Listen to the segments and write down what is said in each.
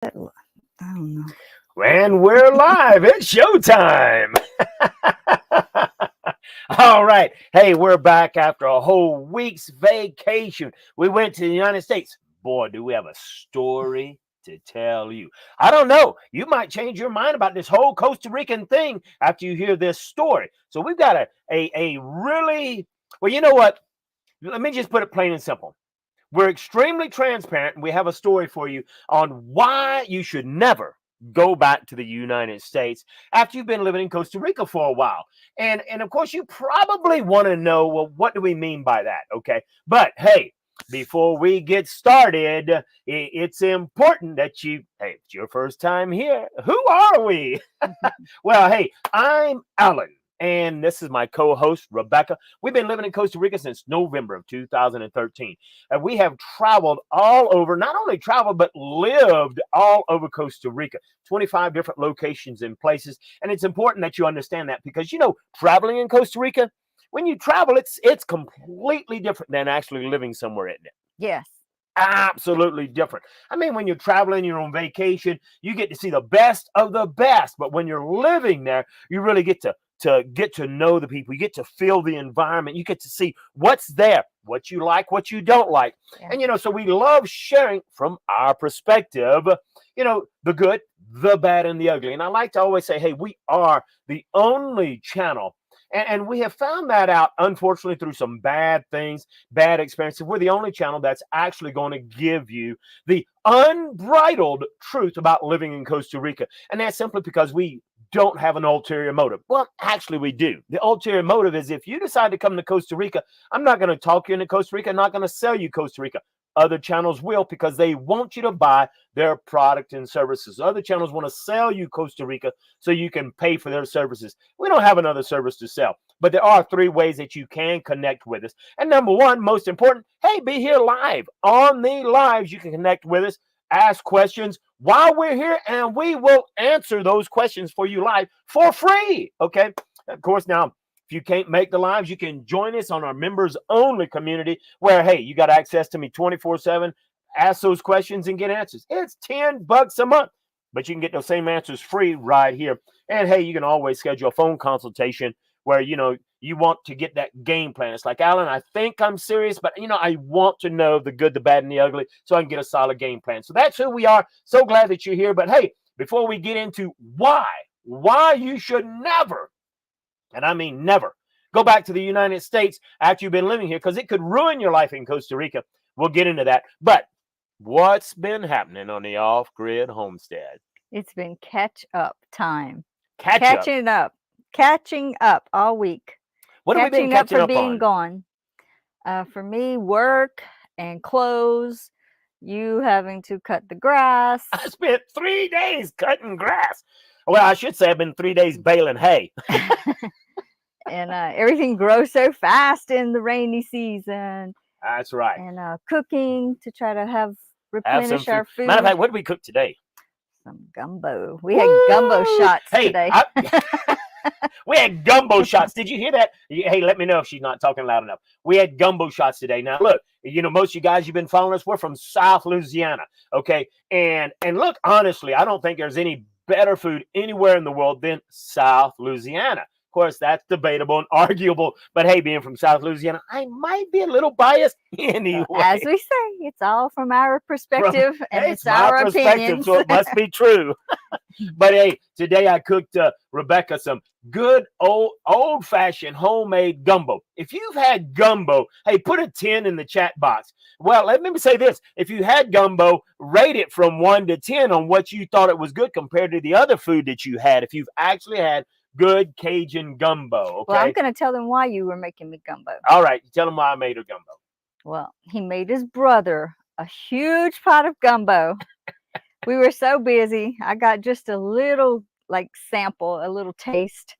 I don't know. And we're live. It's showtime. All right. Hey, we're back after a whole week's vacation. We went to the United States. Boy, do we have a story to tell you. I don't know. You might change your mind about this whole Costa Rican thing after you hear this story. So we've got a really, well, you know what? Let me just put it plain and simple. We're extremely transparent, and we have a story for you on why you should never go back to the United States after you've been living in Costa Rica for a while. And of course, you probably want to know, well, what do we mean by that? Okay. But hey, before we get started, it's important that hey, it's your first time here. Who are we? Well, hey, I'm Alan. And this is my co-host, Rebecca. We've been living in Costa Rica since November of 2013. And we have traveled all over, not only traveled, but lived all over Costa Rica, 25 different locations and places. And it's important that you understand that because, traveling in Costa Rica, when you travel, it's completely different than actually living somewhere, isn't it? Yes. Absolutely different. I mean, when you're traveling, you're on vacation, you get to see the best of the best. But when you're living there, you really get to get to know the people. You get to feel the environment. You get to see what's there, what you like, what you don't like. Yeah. And, so we love sharing from our perspective, the good, the bad, and the ugly. And I like to always say, hey, we are the only channel. And we have found that out, unfortunately, through some bad things, bad experiences. We're the only channel that's actually going to give you the unbridled truth about living in Costa Rica. And that's simply because we don't have an ulterior motive. Well, actually, we do. The ulterior motive is if you decide to come to Costa Rica, I'm not going to talk you into Costa Rica. I'm not going to sell you Costa Rica. Other channels will because they want you to buy their product and services. Other channels want to sell you Costa Rica so you can pay for their services. We don't have another service to sell, but there are 3 ways that you can connect with us. And number 1, most important, hey, be here live. On the lives, you can connect with us, ask questions while we're here, and we will answer those questions for you live for free. Okay. Of course, now, if you can't make the lives, you can join us on our members only community where, hey, you got access to me 24/7, ask those questions and get answers. It's $10 a month, but you can get those same answers free right here. And hey, you can always schedule a phone consultation where, you want to get that game plan. It's like, Alan, I think I'm serious, but I want to know the good, the bad, and the ugly so I can get a solid game plan. So that's who we are. So glad that you're here. But hey, before we get into why you should never, and I mean never, go back to the United States after you've been living here because it could ruin your life in Costa Rica. We'll get into that. But what's been happening on the Off-Grid Homestead? It's been catch-up time. Catching up all week. What have we been catching up for being on? Gone. For me, work and clothes, you having to cut the grass. I spent 3 days cutting grass. Well, I should say I've been 3 days baling hay. And everything grows so fast in the rainy season. That's right. And cooking to try to replenish our food. Matter of fact, what did we cook today? Some gumbo. We had gumbo shots today. We had gumbo shots. Did you hear that? Hey, let me know if she's not talking loud enough. We had gumbo shots today. Now, look, most of you guys, you've been following us. We're from South Louisiana, okay? And look, honestly, I don't think there's any better food anywhere in the world than South Louisiana. Of course, that's debatable and arguable. But hey, being from South Louisiana, I might be a little biased anyway. As we say, it's all from our perspective, and it's our opinion. So it must be true. But hey, today I cooked Rebecca some good old-fashioned homemade gumbo. If you've had gumbo, hey, put a 10 in the chat box. Well, let me say this. If you had gumbo, rate it from 1 to 10 on what you thought it was good compared to the other food that you had. If you've actually had good Cajun gumbo, okay? Well, I'm going to tell them why you were making me gumbo. All right. Tell them why I made her gumbo. Well, he made his brother a huge pot of gumbo. We were so busy. I got just a little sample, a little taste.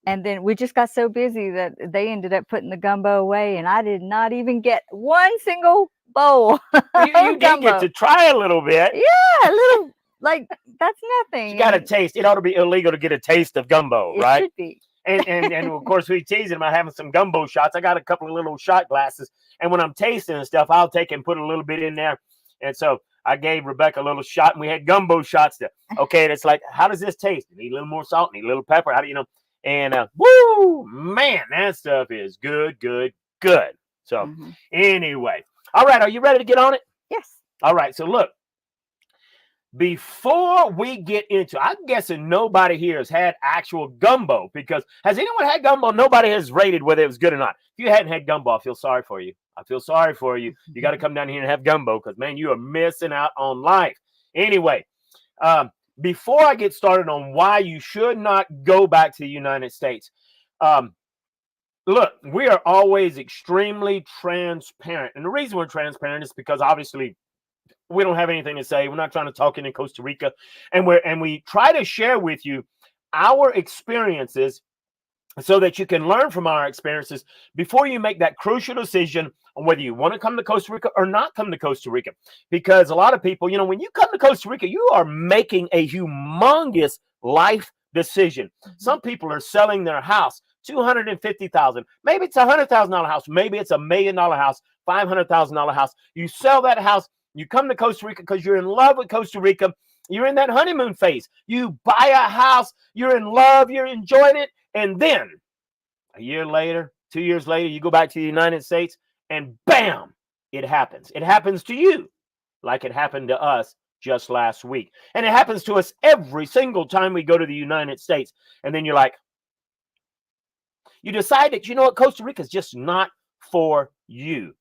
And then we just got so busy that they ended up putting the gumbo away. And I did not even get one single bowl. You did get to try a little bit. Yeah, a little. That's nothing. You got a taste. It ought to be illegal to get a taste of gumbo, right? It should be. And of course, we teasing about having some gumbo shots. I got a couple of little shot glasses. And when I'm tasting and stuff, I'll take and put a little bit in there. And so I gave Rebecca a little shot, and we had gumbo shots there. Okay, and it's like, how does this taste? Need a little more salt, need a little pepper. How do you know? And woo, man, that stuff is good, good, good. So anyway, all right, are you ready to get on it? Yes. All right, so look, before we get into, I'm guessing nobody here has had actual gumbo, because has anyone had gumbo? Nobody has rated whether it was good or not. If you hadn't had gumbo, I feel sorry for you. I feel sorry for you. You got to come down here and have gumbo, because, man, you are missing out on life. Anyway, before I get started on why you should not go back to the United States, look, we are always extremely transparent. And the reason we're transparent is because, obviously, we don't have anything to say. We're not trying to talk in Costa Rica. And we try to share with you our experiences so that you can learn from our experiences before you make that crucial decision on whether you want to come to Costa Rica or not come to Costa Rica. Because a lot of people, when you come to Costa Rica, you are making a humongous life decision. Some people are selling their house, $250,000. Maybe it's $100,000 house. Maybe it's $1 million house, $500,000 house. You sell that house. You come to Costa Rica because you're in love with Costa Rica. You're in that honeymoon phase. You buy a house. You're in love. You're enjoying it. And then a year later, 2 years later, you go back to the United States and bam, it happens. It happens to you like it happened to us just last week. And it happens to us every single time we go to the United States. And then you're like, you decide that, Costa Rica is just not for you.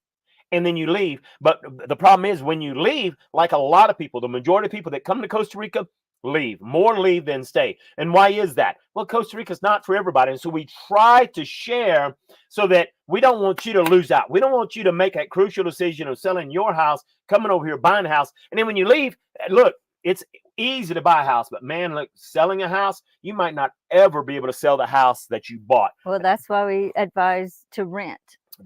And then you leave. But the problem is, when you leave, like a lot of people, the majority of people that come to Costa Rica leave. More leave than stay. And why is that? Well, Costa Rica is not for everybody. And so we try to share so that we don't want you to lose out. We don't want you to make that crucial decision of selling your house, coming over here, buying a house. And then when you leave, look, it's easy to buy a house. But man, look, selling a house, you might not ever be able to sell the house that you bought. Well, that's why we advise to rent.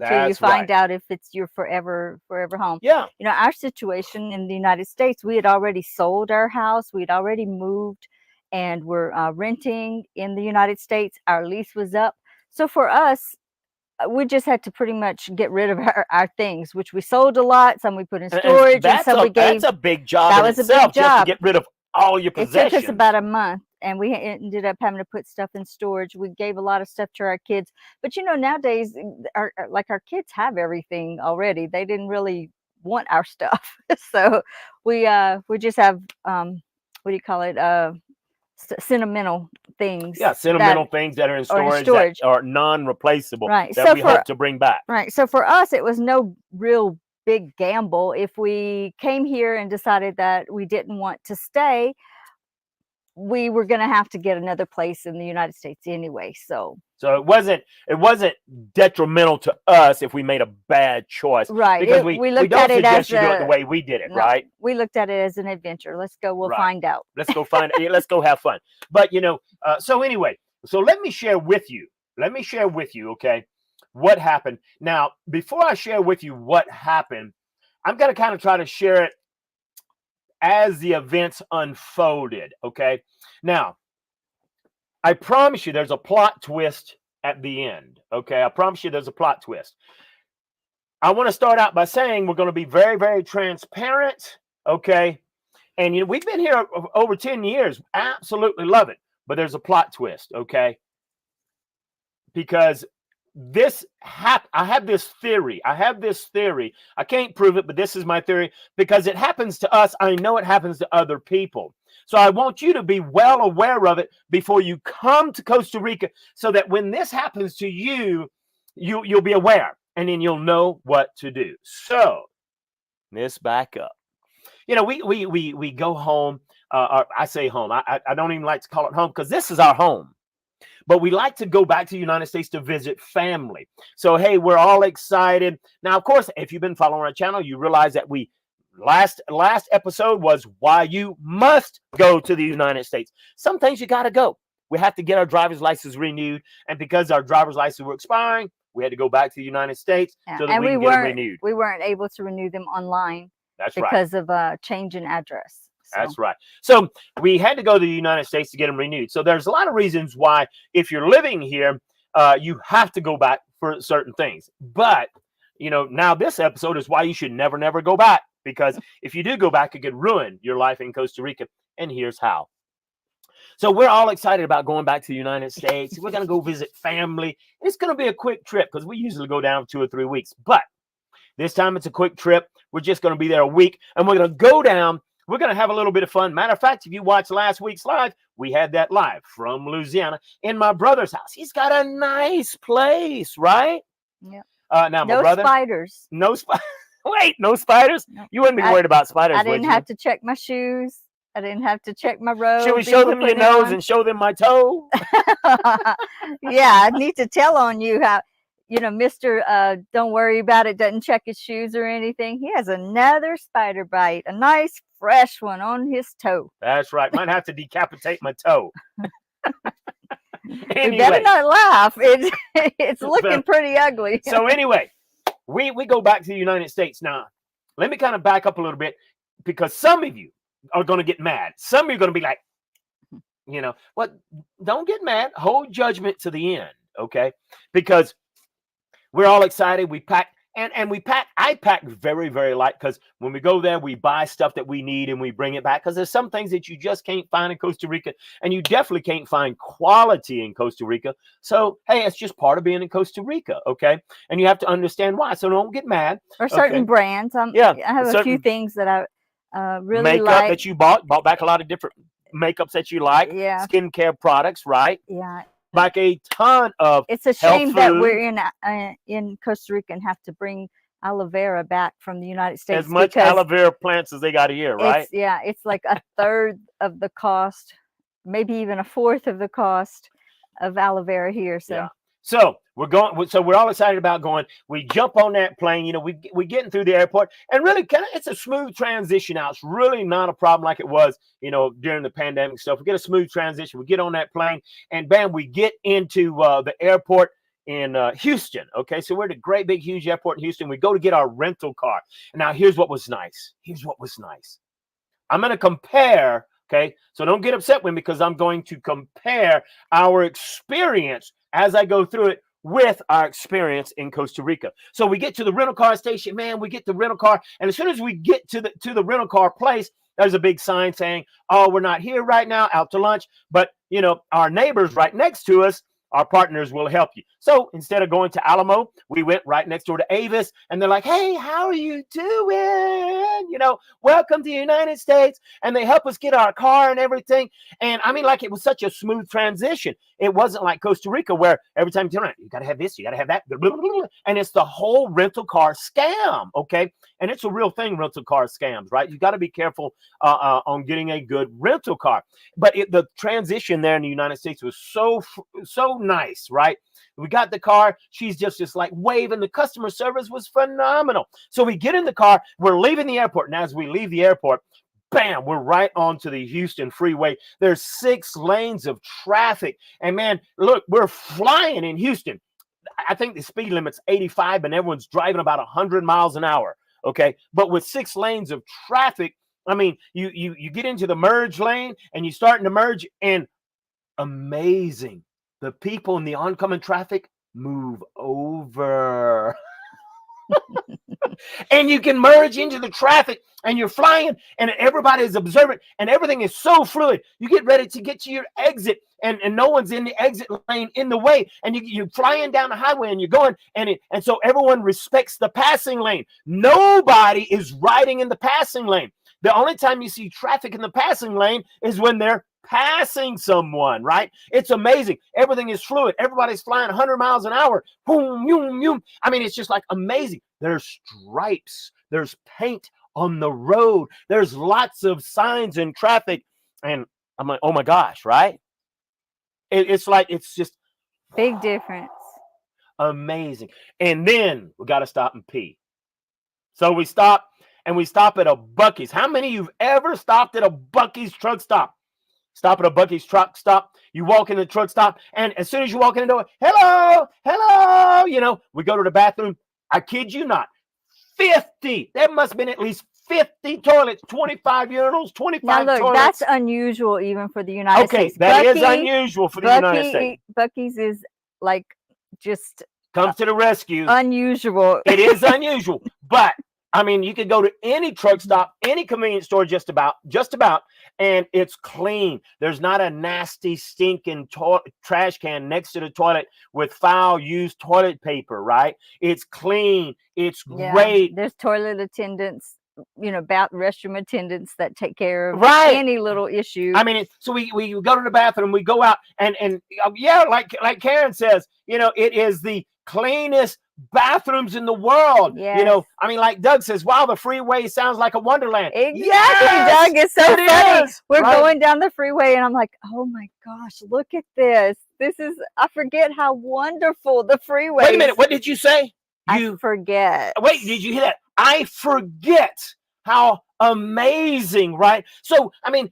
Till you find out if it's your forever home. Yeah. Our situation in the United States, we had already sold our house. We'd already moved, and we're renting in the United States. Our lease was up. So for us, we just had to pretty much get rid of our things, which we sold a lot. Some we put in storage, and some we gave. That's a big job. That was a big job. Just to get rid of all your possessions. It took us about a month, and we ended up having to put stuff in storage. We gave a lot of stuff to our kids, but nowadays, our kids have everything already. They didn't really want our stuff, so we just have what do you call it? Sentimental things. Yeah, sentimental things that are in storage, that are non-replaceable. Right. That we hope to bring back. Right. So for us, it was no real big gamble. If we came here and decided that we didn't want to stay, we were going to have to get another place in the United States anyway. So it wasn't detrimental to us if we made a bad choice, right? Because we don't suggest you do it the way we did it, right? We looked at it as an adventure. Let's go. We'll find out. Let's go find it. Let's go have fun. But so anyway, so let me share with you. Okay, what happened. Now, before I share with you what happened, I'm going to kind of try to share it as the events unfolded. Okay. Now, I promise you there's a plot twist at the end. Okay. I promise you there's a plot twist. I want to start out by saying we're going to be very, very transparent. Okay. And we've been here over 10 years. Absolutely love it. But there's a plot twist. Okay. Because I have this theory. I can't prove it, but this is my theory, because it happens to us. I know it happens to other people. So I want you to be well aware of it before you come to Costa Rica, so that when this happens to you, you'll be aware, and then you'll know what to do. So let's back up. We go home. Or I say home. I don't even like to call it home, because this is our home. But we like to go back to the United States to visit family. So, hey, we're all excited. Now, of course, if you've been following our channel, you realize that last episode was why you must go to the United States. Some things you got to go. We have to get our driver's license renewed. And because our driver's license were expiring, we had to go back to the United States so that we can get them renewed. We weren't able to renew them online. That's right. Because of a change in address. That's right. So we had to go to the United States to get them renewed. So there's a lot of reasons why, if you're living here, you have to go back for certain things. But, now this episode is why you should never go back. because if you do go back, it could ruin your life in Costa Rica. And here's how. So we're all excited about going back to the United States. We're going to go visit family. It's going to be a quick trip because we usually go down 2 or 3 weeks. But this time it's a quick trip. We're just going to be there a week, and we're going to go down. We're going to have a little bit of fun. Matter of fact, if you watched last week's live, we had that live from Louisiana in my brother's house. He's got a nice place, right? Yeah. Now, my No brother, spiders. no spiders. Wait, no spiders? No. You wouldn't be worried about spiders, I would didn't you? have to check my shoes. I didn't have to check my robe. Should we show them your nose and show them my toe? Yeah, I need to tell on you how, Mr. Don't worry about it, doesn't check his shoes or anything. He has another spider bite, a nice fresh one on his toe. That's right. Might have to decapitate my toe. You better not laugh. It's looking pretty ugly. So anyway, we go back to the United States. Now, let me kind of back up a little bit, because some of you are going to get mad. Some of you are going to be like, what? Don't get mad. Hold judgment to the end, okay? Because we're all excited. We pack, and we pack. I pack very, very light, because when we go there, we buy stuff that we need and we bring it back, because there's some things that you just can't find in Costa Rica, and you definitely can't find quality in Costa Rica. So, hey, it's just part of being in Costa Rica, okay? And you have to understand why. So don't get mad. Or certain brands. I have a few things that I really makeup like. that you bought back a lot of different makeups that you like. Yeah. Skincare products, right? Yeah. Like a ton of. It's a shame that we're in Costa Rica and have to bring aloe vera back from the United States. As much aloe vera plants as they got here, right? It's like a third of the cost, maybe even a fourth of the cost of aloe vera here. So. Yeah. So we're going. So we're all excited about going. We jump on that plane. We getting through the airport, and really, it's a smooth transition out. It's really not a problem like it was, during the pandemic stuff. We get a smooth transition. We get on that plane, and bam, we get into the airport in Houston. Okay, so we're at a great big huge airport in Houston. We go to get our rental car. And now here's what was nice. I'm going to compare. Okay, so don't get upset with me, because I'm going to compare our experience as I go through it with our experience in Costa Rica. So we get to the rental car station, man. We get the rental car, and as soon as we get to the rental car place, there's a big sign saying, "Oh, we're not here right now, out to lunch." But our neighbors right next to us, our partners, will help you. So instead of going to Alamo, we went right next door to Avis, and they're like, "Hey, how are you doing? Welcome to the United States." And they help us get our car and everything. And I mean, like, it was such a smooth transition. It wasn't like Costa Rica, where every time you turn around, you got to have this, you got to have that. And it's the whole rental car scam, okay? And it's a real thing, rental car scams, right? You got to be careful on getting a good rental car. But the transition there in the United States was so nice, right? We got the car. She's just like waving. The customer service was phenomenal. So we get in the car. We're leaving the airport. And as we leave the airport, bam, we're right onto the Houston freeway. There's 6 lanes of traffic. And man, look, we're flying in Houston. I think the speed limit's 85, and everyone's driving about 100 miles an hour. Okay. But with 6 lanes of traffic, I mean, you get into the merge lane, and you starting to merge, and amazing. The people in the oncoming traffic move over. And you can merge into the traffic, and you're flying, and everybody is observant, and everything is so fluid. You get ready to get to your exit, and no one's in the exit lane in the way, and you're flying down the highway, and you're going, and so everyone respects the passing lane. Nobody is riding in the passing lane. The only time you see traffic in the passing lane is when they're passing someone, right? It's amazing. Everything is fluid. Everybody's flying 100 miles an hour. Boom, boom, boom. I mean, it's just like amazing. There's stripes. There's paint on the road. There's lots of signs in traffic. And I'm like, oh my gosh, right? It's like, it's just big difference. Amazing. And then we got to stop and pee. So we stop, and we stop at a Buc-ee's. How many of you've ever stopped at a Buc-ee's truck stop? Stop at a Buc-ee's truck stop. You walk in the truck stop, and as soon as you walk in the door, hello, we go to the bathroom. I kid you not, 50. There must have been at least 50 toilets, 25 urinals, 25 now look, toilets. That's unusual even for the United States. Okay, that is unusual for the United States. Buc-ee's is like just comes to the rescue. Unusual. It is unusual, but I mean, you could go to any truck stop, any convenience store, just about, and it's clean. There's not a nasty, stinking trash can next to the toilet with foul used toilet paper, right? It's clean. It's great. There's toilet attendants, about restroom attendants that take care of Right. any little issue. I mean, so we go to the bathroom, we go out, and yeah, like Karen says, it is the cleanest bathrooms in the world. Yes. I mean, like Doug says, wow, the freeway sounds like a wonderland. Exactly, Yes, Doug. It's so funny. We're right? going down the freeway, and I'm like, oh my gosh, look at this. I forget how wonderful the freeway. Wait a minute, what did you say? I forget. Wait, did you hear that? I forget how amazing, right? So, I mean,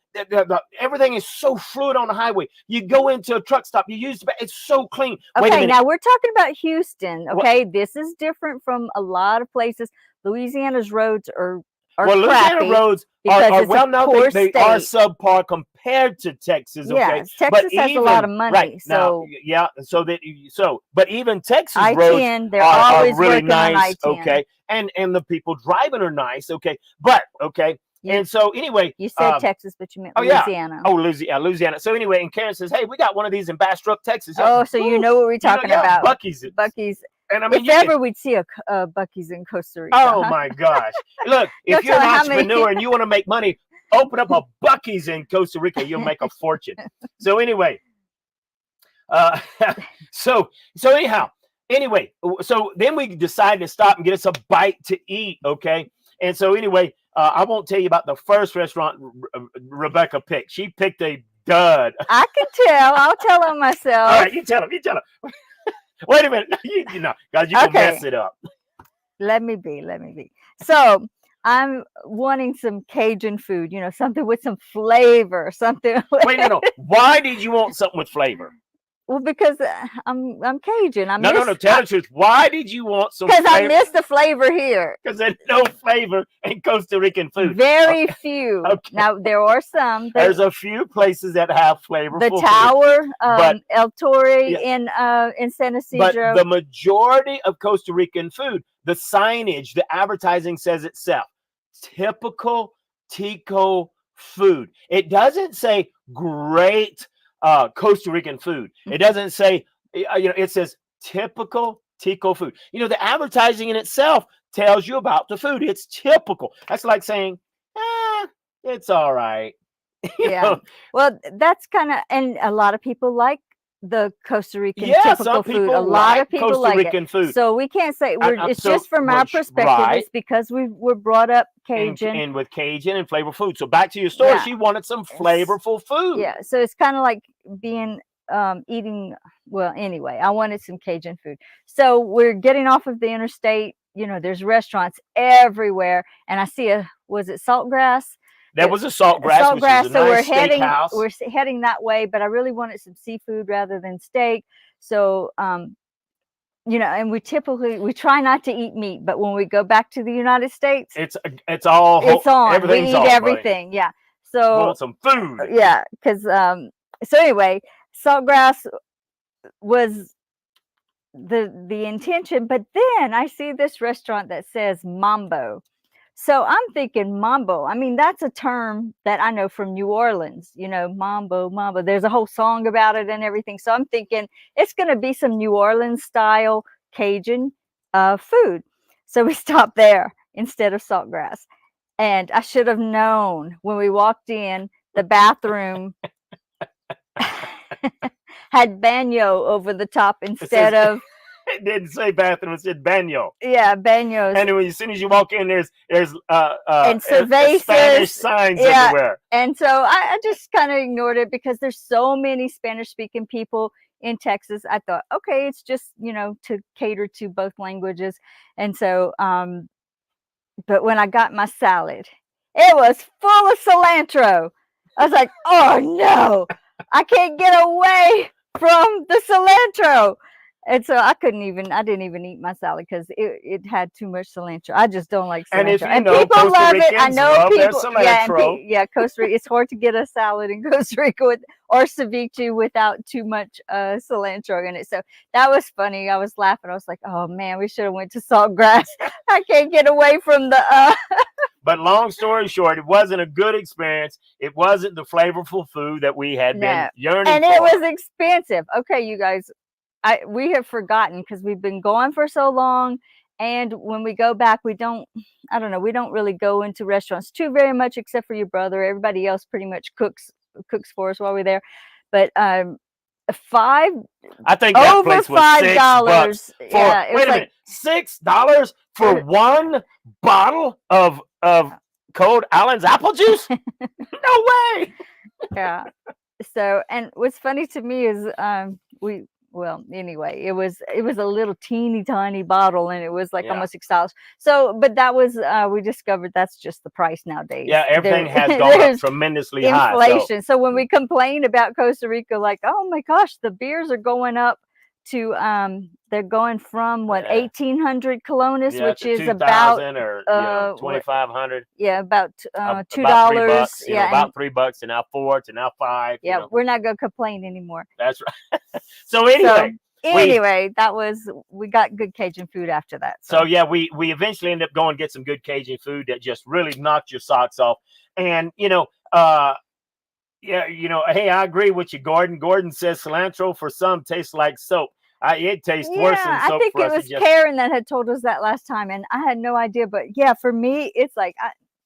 everything is so fluid on the highway. You go into a truck stop, you use it's so clean. Wait a Okay, minute. now we're talking about Houston. Okay, this is different from a lot of places. Louisiana's roads are Louisiana crappy roads because are it's well a known. poor They are state. subpar compared to Texas. Okay, Yes, Texas has a lot of money. Right, so now, but even Texas roads I-10, they're are always really working on nice. I-10. Okay, and the people driving are nice. Okay, but okay. And so anyway, You said Texas, but you meant oh, yeah. Louisiana. Oh, Louisiana. So anyway, and Karen says, hey, we got one of these in Bastrop, Texas. Oh, so you know what we're talking about. Buc-ee's. Buc-ee's. And I mean, if ever we'd see a Buc-ee's in Costa Rica. oh my gosh. Look, if you're an entrepreneur and you want to make money, open up a Buc-ee's in Costa Rica. You'll make a fortune. So anyway, so anyway, so then we decided to stop and get us a bite to eat. Okay. And so anyway, I won't tell you about the first restaurant Rebecca picked. She picked a dud. I can tell. I'll tell them myself. All right, you tell him. Wait a minute. Guys, you can mess it up. Let me be. So I'm wanting some Cajun food, something with some flavor, something. Wait, no. Why did you want something with flavor? Well, because I'm Cajun. No. Tell the truth. Why did you want some? Because I miss the flavor here. Because there's no flavor in Costa Rican food. Very few. Okay. Now there are some. There's a few places that have flavorful The food. Tower, El Torre in San Isidro. But the majority of Costa Rican food, the signage, the advertising says itself. Typical Tico food. It doesn't say great Costa Rican food. It doesn't say, it says typical Tico food. The advertising in itself tells you about the food. It's typical. That's like saying, it's all right. Yeah. Well, that's kind of, and a lot of people like the Costa Rican typical food. A lot of people Costa like Rican food. So we can't say it's just from our perspective. Right. It's because we're brought up Cajun and with Cajun and flavorful food. So back to your story, she wanted some flavorful food. Yeah. So it's kind of like being eating. Well, anyway, I wanted some Cajun food. So we're getting off of the interstate. There's restaurants everywhere, and I see was it Saltgrass? That was a Saltgrass, which is a so nice steakhouse. we're heading that way, but I really wanted some seafood rather than steak. So, and we try not to eat meat, but when we go back to the United States, it's on. We eat everything. Right? Yeah. So want some food. Yeah, because so anyway, Saltgrass was the intention, but then I see this restaurant that says Mambo. So I'm thinking Mambo. I mean, that's a term that I know from New Orleans, Mambo. There's a whole song about it and everything. So I'm thinking it's going to be some New Orleans style Cajun food. So we stopped there instead of Saltgrass. And I should have known when we walked in, the bathroom had baño over the top instead of... It didn't say bathroom; it said baño. Yeah, baños. And as soon as you walk in, there's and cervezas, Spanish signs everywhere. And so I just kind of ignored it because there's so many Spanish-speaking people in Texas. I thought, okay, it's just to cater to both languages. And so, but when I got my salad, it was full of cilantro. I was like, oh no, I can't get away from the cilantro. And so I didn't even eat my salad because it had too much cilantro. I just don't like cilantro. And if you and know, people Costa love it. I Ricans know love their people. Yeah, cilantro. Costa Rica. It's hard to get a salad in Costa Rica or ceviche without too much cilantro in it. So that was funny. I was laughing. I was like, oh man, we should have went to Saltgrass. I can't get away from the. But long story short, it wasn't a good experience. It wasn't the flavorful food that we had been yearning and for. it was expensive. Okay, you guys. We have forgotten because we've been gone for so long, and when we go back, we don't really go into restaurants too very much, except for your brother. Everybody else pretty much cooks for us while we're there. But I think that place was $6 for, yeah, wait a minute, $6 for one bottle of Cold Allen's apple juice? No way. Yeah. So, and what's funny to me is well, anyway, it was a little teeny tiny bottle, and it was like almost $6. So, but that was we discovered that's just the price nowadays. Yeah, everything has gone up tremendously high. Inflation. So when we complain about Costa Rica, like, oh my gosh, the beers are going up to they're going from what 1,800 colones, which is about or 2,500. Yeah, about $2. $3, about $3 to now $4 to now $5. Yeah, we're not gonna complain anymore. That's right. So anyway, we got good Cajun food after that. So yeah, we eventually ended up going to get some good Cajun food that just really knocked your socks off. And hey, I agree with you, Gordon. Gordon says cilantro for some tastes like soap. It tastes worse than soap. I think it was Karen that had told us that last time, and I had no idea. But yeah, for me, it's like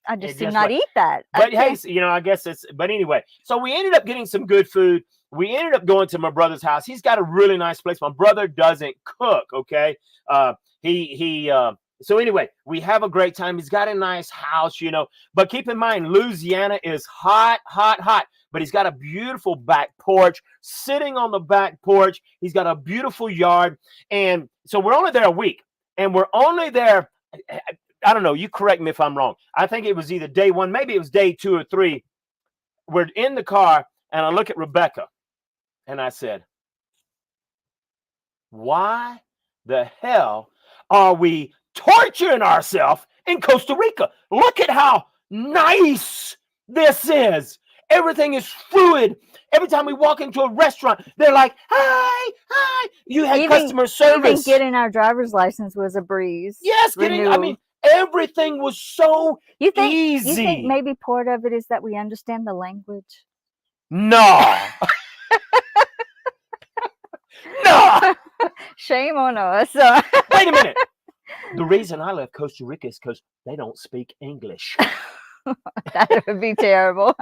I just do not eat that. But hey, I guess it's. But anyway, so we ended up getting some good food. We ended up going to my brother's house. He's got a really nice place. My brother doesn't cook. Okay, So anyway, we have a great time. He's got a nice house, But keep in mind, Louisiana is hot, hot, hot. But he's got a beautiful back porch. Sitting on the back porch, he's got a beautiful yard. And so we're only there a week. And we're only there, I don't know, you correct me if I'm wrong. I think it was either day 1, maybe it was day 2 or 3. We're in the car, and I look at Rebecca, and I said, why the hell are we torturing ourselves in Costa Rica? Look at how nice this is. Everything is fluid. Every time we walk into a restaurant, they're like, hi, hi. You had customer service. Even getting our driver's license was a breeze. Yes, everything was so easy. You think maybe part of it is that we understand the language? No. No. Shame on us. Wait a minute. The reason I left Costa Rica is because they don't speak English. That would be terrible.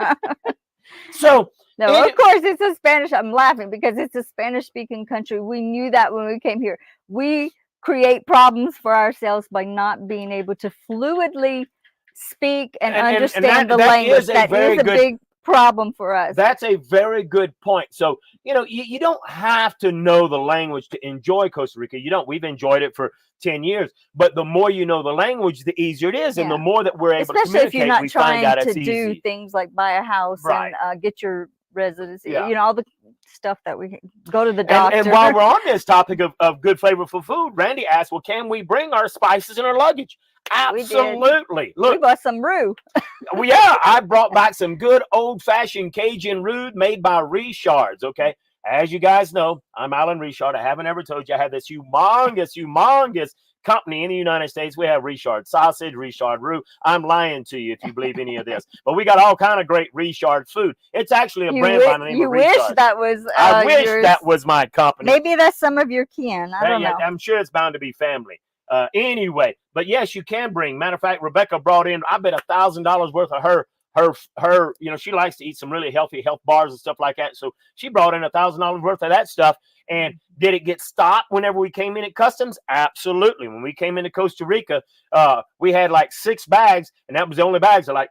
So, of course, it's a Spanish. I'm laughing because it's a Spanish-speaking country. We knew that when we came here. We create problems for ourselves by not being able to fluidly speak and understand the language. That is a big problem for us. That's a very good point. So, you don't have to know the language to enjoy Costa Rica. You don't. We've enjoyed it for 10 years. But the more you know the language, the easier it is. And the more that we're able to communicate, if you're not we find out it's trying to do things like buy a house and get your residency, all the stuff that we go to the doctor. And while we're on this topic of good flavorful food, Randy asked, well, can we bring our spices in our luggage? Absolutely. Look, we bought some roux. I brought back some good old-fashioned Cajun roux made by Richard's, okay? As you guys know, I'm Alan Richard. I haven't ever told you I have this humongous company in the United States. We have Richard sausage, Richard roux. I'm lying to you if you believe any of this. But we got all kind of great Richard food. It's actually a brand by the name of Richard. You wish that was I wish that was my company. Maybe that's some of your kin. I don't know. I'm sure it's bound to be family. Anyway, but yes, you can bring. Matter of fact, Rebecca brought in, I bet $1,000 worth of her, she likes to eat some really health bars and stuff like that. So she brought in $1,000 worth of that stuff. And did it get stopped whenever we came in at customs? Absolutely. When we came into Costa Rica, we had like 6 bags, and that was the only bags. They're like,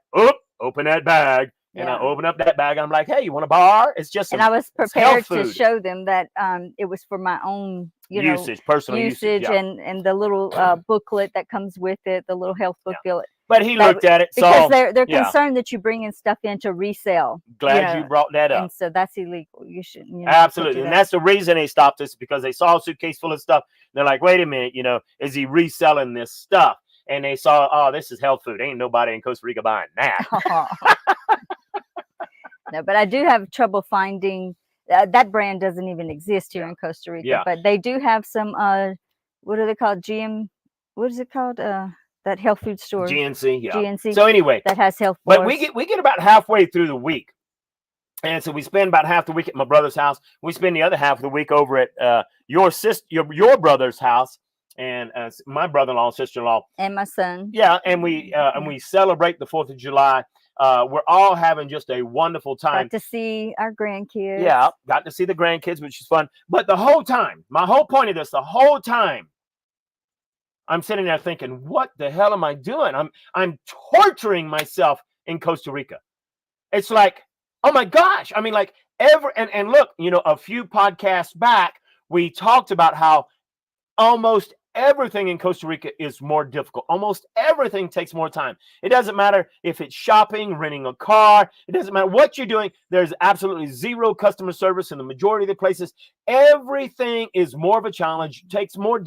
open that bag. And I open up that bag, and I'm like, hey, you want a bar? It's just and I was prepared to show them that it was for my own personal usage, and the little booklet that comes with it, the little health booklet. But he looked at it, because so they're yeah. concerned that you bring in stuff in to resell. Glad you brought that up. And so that's illegal. You shouldn't. You know, Absolutely. do And that. that's the reason they stopped us, because they saw a suitcase full of stuff. They're like, wait a minute, you know, is he reselling this stuff? And they saw, oh, this is health food. Ain't nobody in Costa Rica buying that. No, but I do have trouble finding that brand doesn't even exist here in Costa Rica. Yeah. But they do have some what are they called? What is it called? That health food store. GNC, yeah. GNC. So anyway, that has health but bars. we get about halfway through the week. And so we spend about half the week at my brother's house. We spend the other half of the week over at your brother's house, and my brother-in-law and sister-in-law, and my son. Yeah, and we celebrate the 4th of July. We're all having just a wonderful time. Got to see our grandkids. Yeah, got to see the grandkids, which is fun. But the whole time, my whole point of this, the whole time, I'm sitting there thinking, what the hell am I doing? I'm torturing myself in Costa Rica. It's like, oh my gosh. I mean, like and look, you know, a few podcasts back, we talked about how almost everything in Costa Rica is more difficult. Almost everything takes more time. It doesn't matter if it's shopping, renting a car. It doesn't matter what you're doing. There's absolutely zero customer service in the majority of the places. Everything is more of a challenge, takes more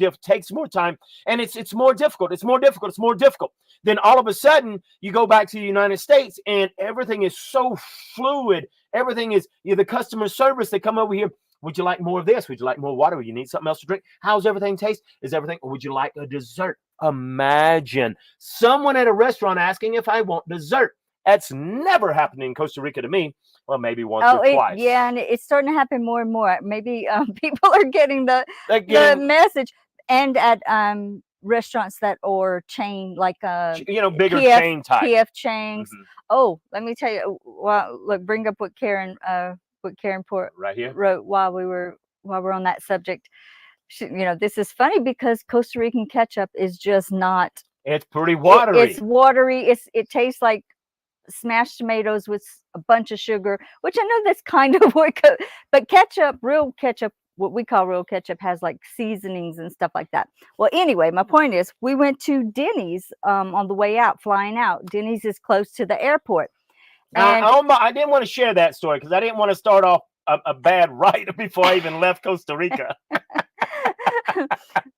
time, and it's more difficult. It's more difficult. Then all of a sudden, you go back to the United States, and everything is so fluid. Everything is, the customer service. They come over here. Would you like more of this? Would you like more water? Would you need something else to drink? How's everything taste? Is everything? Or would you like a dessert? Imagine someone at a restaurant asking if I want dessert. That's never happened in Costa Rica to me. Well, maybe once or twice. Yeah, and it's starting to happen more and more. Maybe people are getting the message. And at restaurants that are chain, like bigger chain type. PF chains. Mm-hmm. Oh, let me tell you. Well, look, bring up what Karen right here wrote while we're on that subject. This is funny because Costa Rican ketchup is just not. It's pretty watery. It's watery. It tastes like smashed tomatoes with a bunch of sugar, which I know that's kind of what. But ketchup, real ketchup, what we call real ketchup, has like seasonings and stuff like that. Well, anyway, my point is, we went to Denny's on the way out, flying out. Denny's is close to the airport. Now, I didn't want to share that story because I didn't want to start off a bad right before I even left Costa Rica.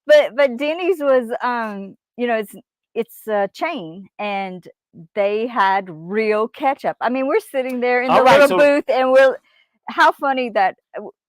but Denny's was it's a chain, and they had real ketchup. I mean, we're sitting there in the little booth, and how funny that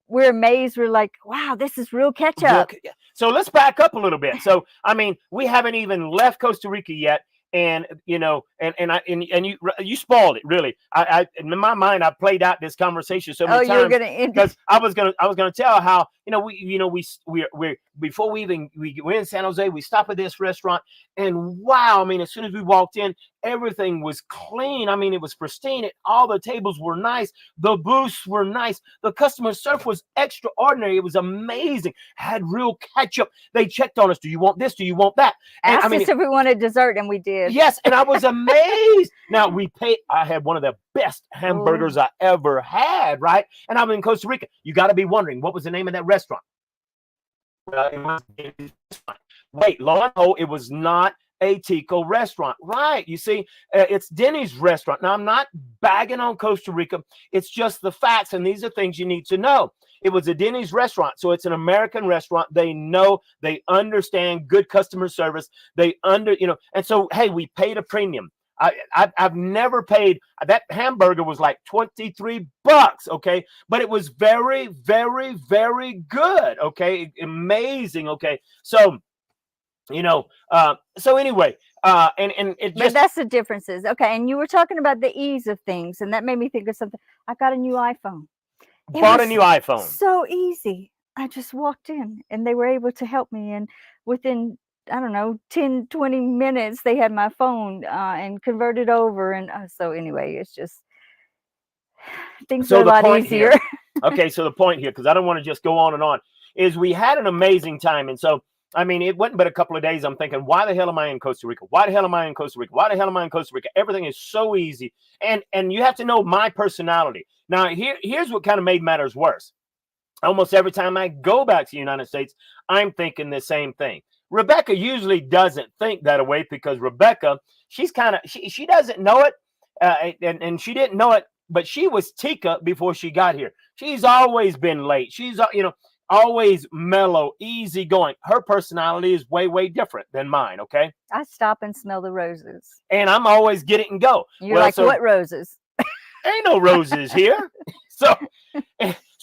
we're amazed. We're like, wow, this is real ketchup. So let's back up a little bit. So I mean, we haven't even left Costa Rica yet. And you spoiled it, really. I in my mind, I played out this conversation so many times because I was gonna tell how we're before we're in San Jose, we stop at this restaurant, and wow, I mean, as soon as we walked in, everything was clean. I mean, it was pristine. All the tables were nice. The booths were nice. The customer service was extraordinary. It was amazing. Had real ketchup. They checked on us. Do you want this? Do you want that? And asked us if we wanted dessert, and we did. Yes, and I was amazed. Now we paid. I had one of the best hamburgers I ever had. Right, and I'm in Costa Rica. You got to be wondering, what was the name of that restaurant? Wait, lo and behold, it was not a Tico restaurant. Right, you see, it's Denny's restaurant. Now, I'm not bagging on Costa Rica. It's just the facts, and these are things you need to know. It was a Denny's restaurant, so it's an American restaurant. They know, they understand good customer service. And so, hey, we paid a premium. I've never paid. That hamburger was like $23, okay, but it was very, very, very good, okay, amazing, okay. So, so anyway, and it just. But that's the differences, okay. And you were talking about the ease of things, and that made me think of something. I got a new iPhone. Bought a new iPhone. So easy. I just walked in, and they were able to help me, and within, I don't know, 10, 20 minutes, they had my phone and converted over. And so anyway, it's just, things are a lot easier. Okay, so the point here, because I don't want to just go on and on, is we had an amazing time. And so, I mean, it wasn't but a couple of days. I'm thinking, why the hell am I in Costa Rica? Why the hell am I in Costa Rica? Why the hell am I in Costa Rica? Everything is so easy. And you have to know my personality. Now, here's what kind of made matters worse. Almost every time I go back to the United States, I'm thinking the same thing. Rebecca usually doesn't think that way because Rebecca, she's kind of, she doesn't know it, and she didn't know it, but she was Tika before she got here. She's always been late. She's, always mellow, easy going. Her personality is way, way different than mine, okay? I stop and smell the roses. And I'm always get it and go. You're like, what roses? Ain't no roses here. So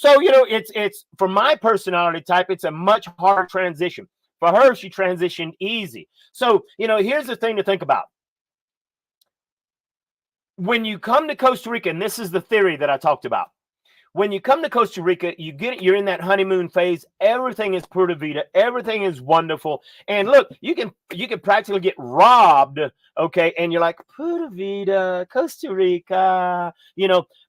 it's for my personality type, it's a much harder transition. For her, she transitioned easy. So, here's the thing to think about. When you come to Costa Rica, and this is the theory that I talked about. When you come to Costa Rica, you're in that honeymoon phase. Everything is pura vida. Everything is wonderful. And look, you can practically get robbed, okay? And you're like, pura vida, Costa Rica,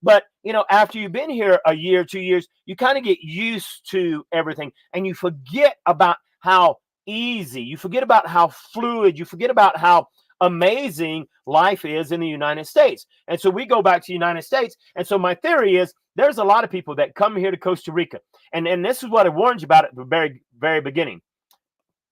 But, after you've been here a year, 2 years, you kind of get used to everything. And you forget about how easy, you forget about how fluid, you forget about how amazing life is in the United States. And so we go back to the United States. And so my theory is there's a lot of people that come here to Costa Rica. And this is what I warned you about at the very, very beginning.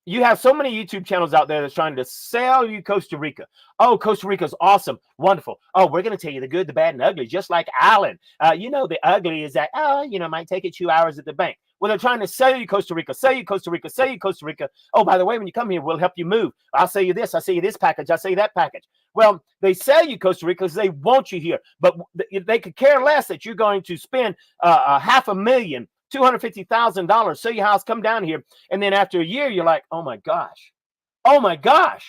You have so many YouTube channels out there that's trying to sell you Costa Rica. Oh, Costa Rica is awesome, wonderful. Oh, we're going to tell you the good, the bad, and the ugly, just like Alan. The ugly is that, might take you 2 hours at the bank. Well, they're trying to sell you Costa Rica, sell you Costa Rica, sell you Costa Rica. Oh, by the way, when you come here, we'll help you move. I'll sell you this. I'll sell you this package. I'll sell you that package. Well, they sell you Costa Rica because they want you here. But they could care less that you're going to spend $500,000, $250,000, sell your house, come down here. And then after a year, you're like, oh, my gosh,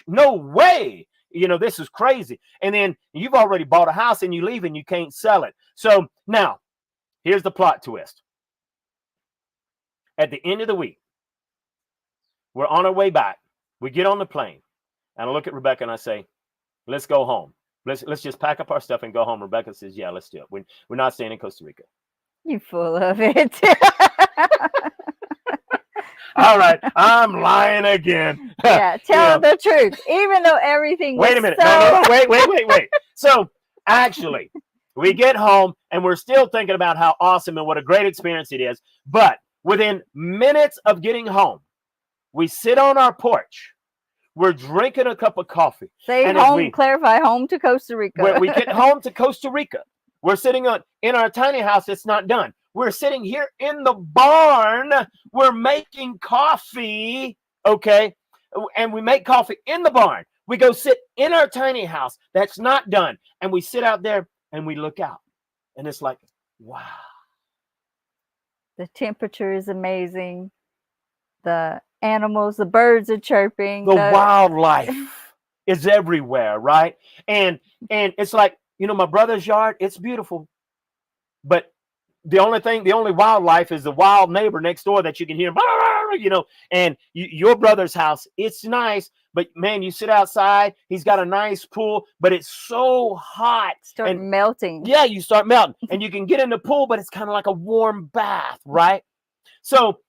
no way. This is crazy. And then you've already bought a house and you leave and you can't sell it. So now here's the plot twist. At the end of the week, we're on our way back. We get on the plane, and I look at Rebecca and I say, let's go home. Let's just pack up our stuff and go home. Rebecca says, yeah, let's do it. We're not staying in Costa Rica. You full of it. All right, I'm lying again. Yeah, tell the truth. Even though everything Wait a minute. No, wait. So actually, we get home, and we're still thinking about how awesome and what a great experience it is. But within minutes of getting home, we sit on our porch. We're drinking a cup of coffee. Say home, clarify home to Costa Rica. When we get home to Costa Rica, we're sitting in our tiny house that's not done. We're sitting here in the barn. We're making coffee, okay? And we make coffee in the barn. We go sit in our tiny house that's not done. And we sit out there and we look out. And it's like, wow. The temperature is amazing. The animals, the birds are chirping. The wildlife is everywhere, right? And it's like, my brother's yard, it's beautiful. But the only wildlife is the wild neighbor next door that you can hear, and your brother's house, it's nice. But man, you sit outside, he's got a nice pool, but it's so hot. Start melting. Yeah, you start melting. And you can get in the pool, but it's kind of like a warm bath, right? So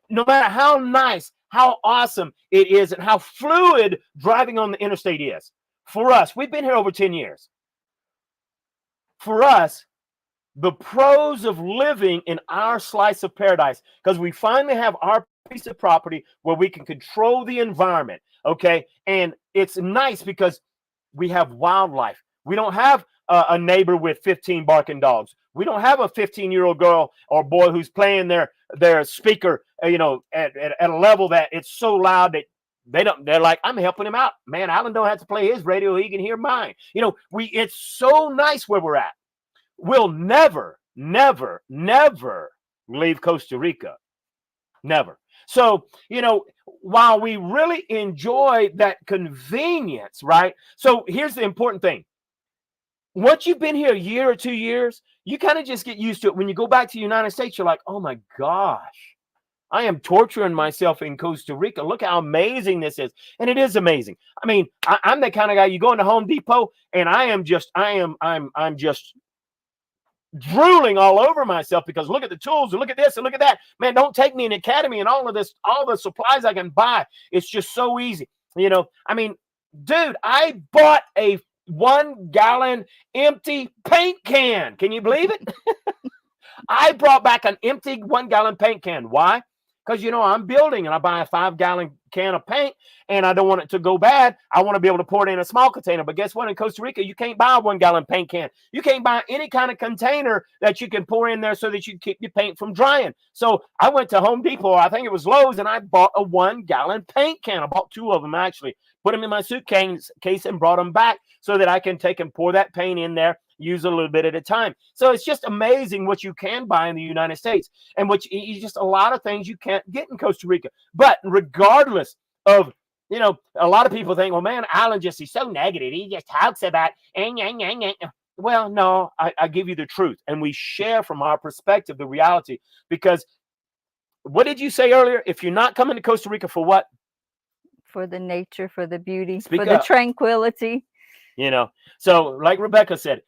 no matter how nice, how awesome it is, and how fluid driving on the interstate is, for us, we've been here over 10 years. For us, the pros of living in our slice of paradise, because we finally have our piece of property where we can control the environment, okay? And it's nice because we have wildlife. We don't have a neighbor with 15 barking dogs. We don't have a 15-year-old girl or boy who's playing their speaker, at a level that it's so loud that they're like, I'm helping him out. Man, Alan don't have to play his radio. He can hear mine. It's so nice where we're at. We'll never, never, never leave Costa Rica. Never. So, while we really enjoy that convenience, right? So here's the important thing. Once you've been here a year or 2 years, you kind of just get used to it. When you go back to the United States, you're like, oh my gosh, I am torturing myself in Costa Rica. Look how amazing this is. And it is amazing. I mean, I'm the kind of guy, you go into Home Depot and I'm just drooling all over myself because look at the tools and look at this and look at that. Man, don't take me an academy and all of this, all the supplies I can buy. It's just so easy. I mean, dude, I bought a 1 gallon empty paint can. Can you believe it? I brought back an empty 1 gallon paint can. Why? because, you know, I'm building and I buy a 5-gallon can of paint and I don't want it to go bad. I want to be able to pour it in a small container. But guess what? In Costa Rica, you can't buy a 1-gallon paint can. You can't buy any kind of container that you can pour in there so that you keep your paint from drying. So I went to Home Depot, I think it was Lowe's, and I bought a 1-gallon paint can. I bought 2 of them, actually. Put them in my suitcase and brought them back so that I can take and pour that paint in there, use a little bit at a time. So it's just amazing what you can buy in the United States, and which is just a lot of things you can't get in Costa Rica. But regardless of, you know, a lot of people think, well, man, Alan he's so negative. He just talks about, well, no, I give you the truth. And we share from our perspective the reality. Because what did you say earlier? If you're not coming to Costa Rica for what? For the nature, for the beauty, Speak for the up. tranquility. You know, so like Rebecca said,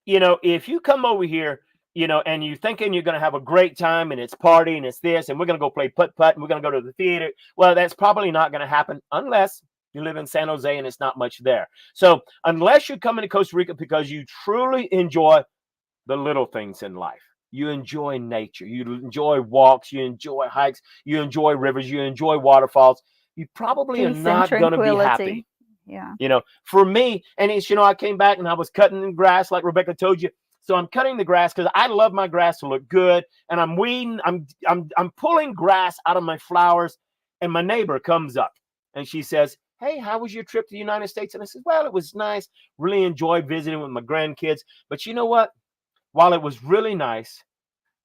you know, if you come over here, you know, and you're thinking you're going to have a great time and it's party and it's this and we're going to go play putt-putt and we're going to go to the theater, well, that's probably not going to happen unless you live in San Jose and it's not much there. So unless you're coming to Costa Rica because you truly enjoy the little things in life, you enjoy nature, you enjoy walks, you enjoy hikes, you enjoy rivers, you enjoy waterfalls, you probably are not going to be happy. Yeah. You know, for me, and it's, you know, I came back and I was cutting the grass like Rebecca told you. So I'm cutting the grass because I love my grass to look good. And I'm weeding, I'm pulling grass out of my flowers. And my neighbor comes up and she says, hey, how was your trip to the United States? And I said, well, it was nice. Really enjoyed visiting with my grandkids. But you know what? While it was really nice,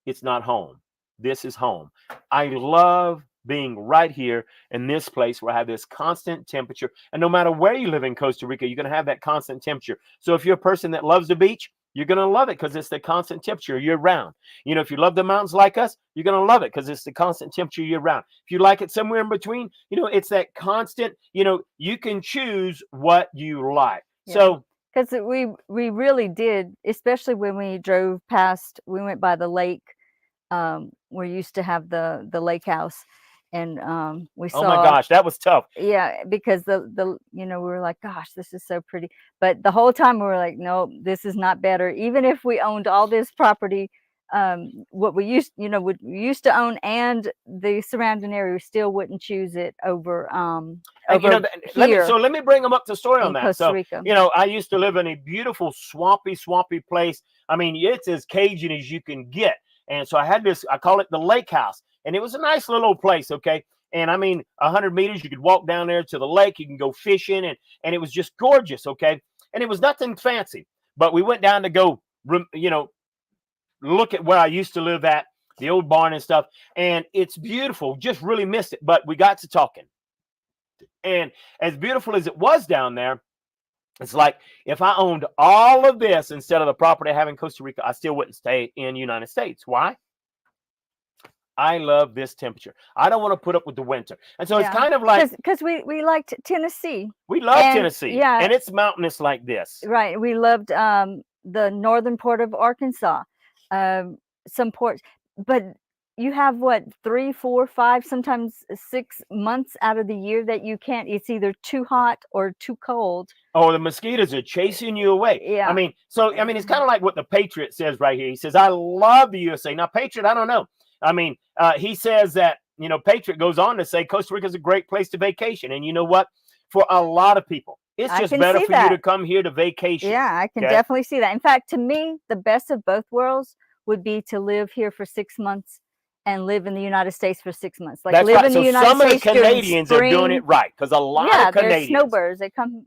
it's not home. This is home. I love being right here in this place where I have this constant temperature. And no matter where you live in Costa Rica, you're going to have that constant temperature. So if you're a person that loves the beach, you're going to love it because it's the constant temperature year round. You know, if you love the mountains like us, you're going to love it because it's the constant temperature year round. If you like it somewhere in between, you know, it's that constant, you know, you can choose what you like. Yeah. So because we really did, especially when we drove past, we went by the lake. We used to have the lake house, and we saw, oh my gosh, that was tough. Yeah, because the you know, we were like, gosh, this is so pretty. But the whole time we were like, no, this is not better. Even if we owned all this property, what we used, you know, we used to own and the surrounding area, we still wouldn't choose it over And, you know, let me bring them up to story on that. Costa So, Rica. you know, I used to live in a beautiful swampy place. I mean, it's as Cajun as you can get. And so I had this, I call it the lake house. And it was a nice little place, okay? And I mean, 100 meters, you could walk down there to the lake. You can go fishing. And it was just gorgeous, okay? And it was nothing fancy. But we went down to go, you know, look at where I used to live at, the old barn and stuff. And it's beautiful. Just really missed it. But we got to talking. And as beautiful as it was down there, it's like if I owned all of this instead of the property I have in Costa Rica, I still wouldn't stay in the United States. Why? I love this temperature. I don't want to put up with the winter. And so it's kind of like, because we liked Tennessee. We love Tennessee. Yeah. And it's mountainous like this. Right. We loved the northern part of Arkansas. Some ports. But you have what, 3, 4, 5, sometimes 6 months out of the year that you can't, it's either too hot or too cold. Oh, the mosquitoes are chasing you away. Yeah. I mean, it's kind of like what the Patriot says right here. He says, I love the USA. Now, Patriot, I don't know. I mean, he says that, you know, Patriot goes on to say Costa Rica is a great place to vacation. And you know what? For a lot of people, it's just better for you to come here to vacation. Yeah, I can definitely see that. In fact, to me, the best of both worlds would be to live here for 6 months and live in the United States for 6 months. Like that's live right. in the So United some States of the Canadians are doing it right because a lot of Canadians, snowbirds. They come.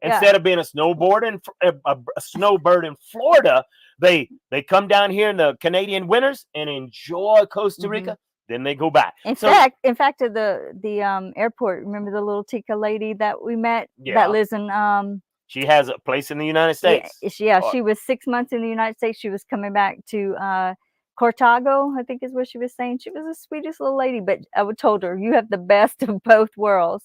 Instead of being a snowbird in Florida, they come down here in the Canadian winters and enjoy Costa Rica. Then they go back. In fact, at the airport, remember the little Tika lady that we met that lives in she has a place in the United States. She was 6 months in the United States. She was coming back to Cortago, I think is what she was saying. She was the sweetest little lady, but I told her, you have the best of both worlds.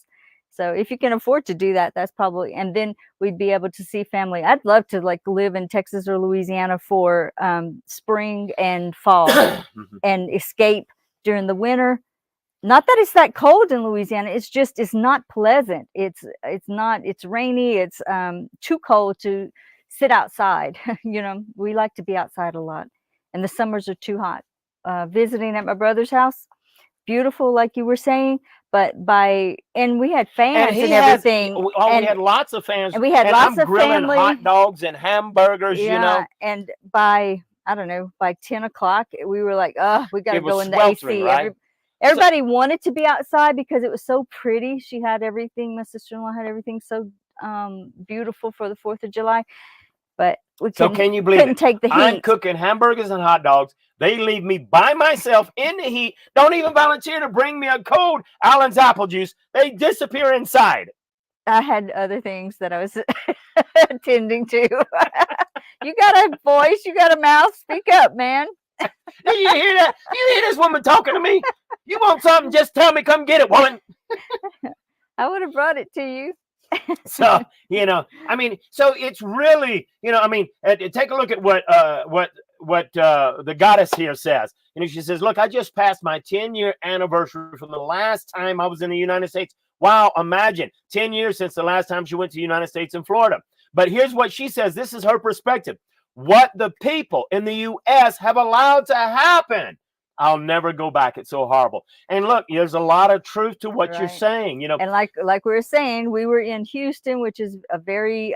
So if you can afford to do that, that's probably, and then we'd be able to see family. I'd love to like live in Texas or Louisiana for spring and fall and escape during the winter. Not that it's that cold in Louisiana. It's just, it's not pleasant. It's rainy. It's too cold to sit outside. You know, we like to be outside a lot, and the summers are too hot. Visiting at my brother's house, beautiful, like you were saying, but and we had And fans he and has, everything, we had lots of fans, and we had and lots I'm of grilling hot family. dogs and hamburgers, you Yeah, know. and by, I don't know, by 10 o'clock, we were like, oh, we got to It was go in the sweltering, AC. right? So, Everybody wanted to be outside because it was so pretty. She had everything. My sister-in-law had everything so beautiful for the 4th of July, but we so can you believe couldn't it? take the I'm heat. cooking hamburgers and hot dogs. They leave me by myself in the heat. Don't even volunteer to bring me a cold Allen's apple juice. They disappear inside. I had other things that I was attending to. You got a voice, you got a mouth. Speak up, man. Do you hear that? You hear this woman talking to me? You want something? Just tell me. Come get it, woman. I would have brought it to you. So I mean, so it's really, I mean, take a look at what the goddess here says. She says, look, I just passed my 10-year anniversary from the last time I was in the United States. Wow, imagine 10 years since the last time she went to the United States and Florida. But here's what she says. This is her perspective. What the people in the U.S. have allowed to happen. I'll never go back. It's so horrible. And look, there's a lot of truth to what you're Right. saying. And like we were saying, we were in Houston, which is a very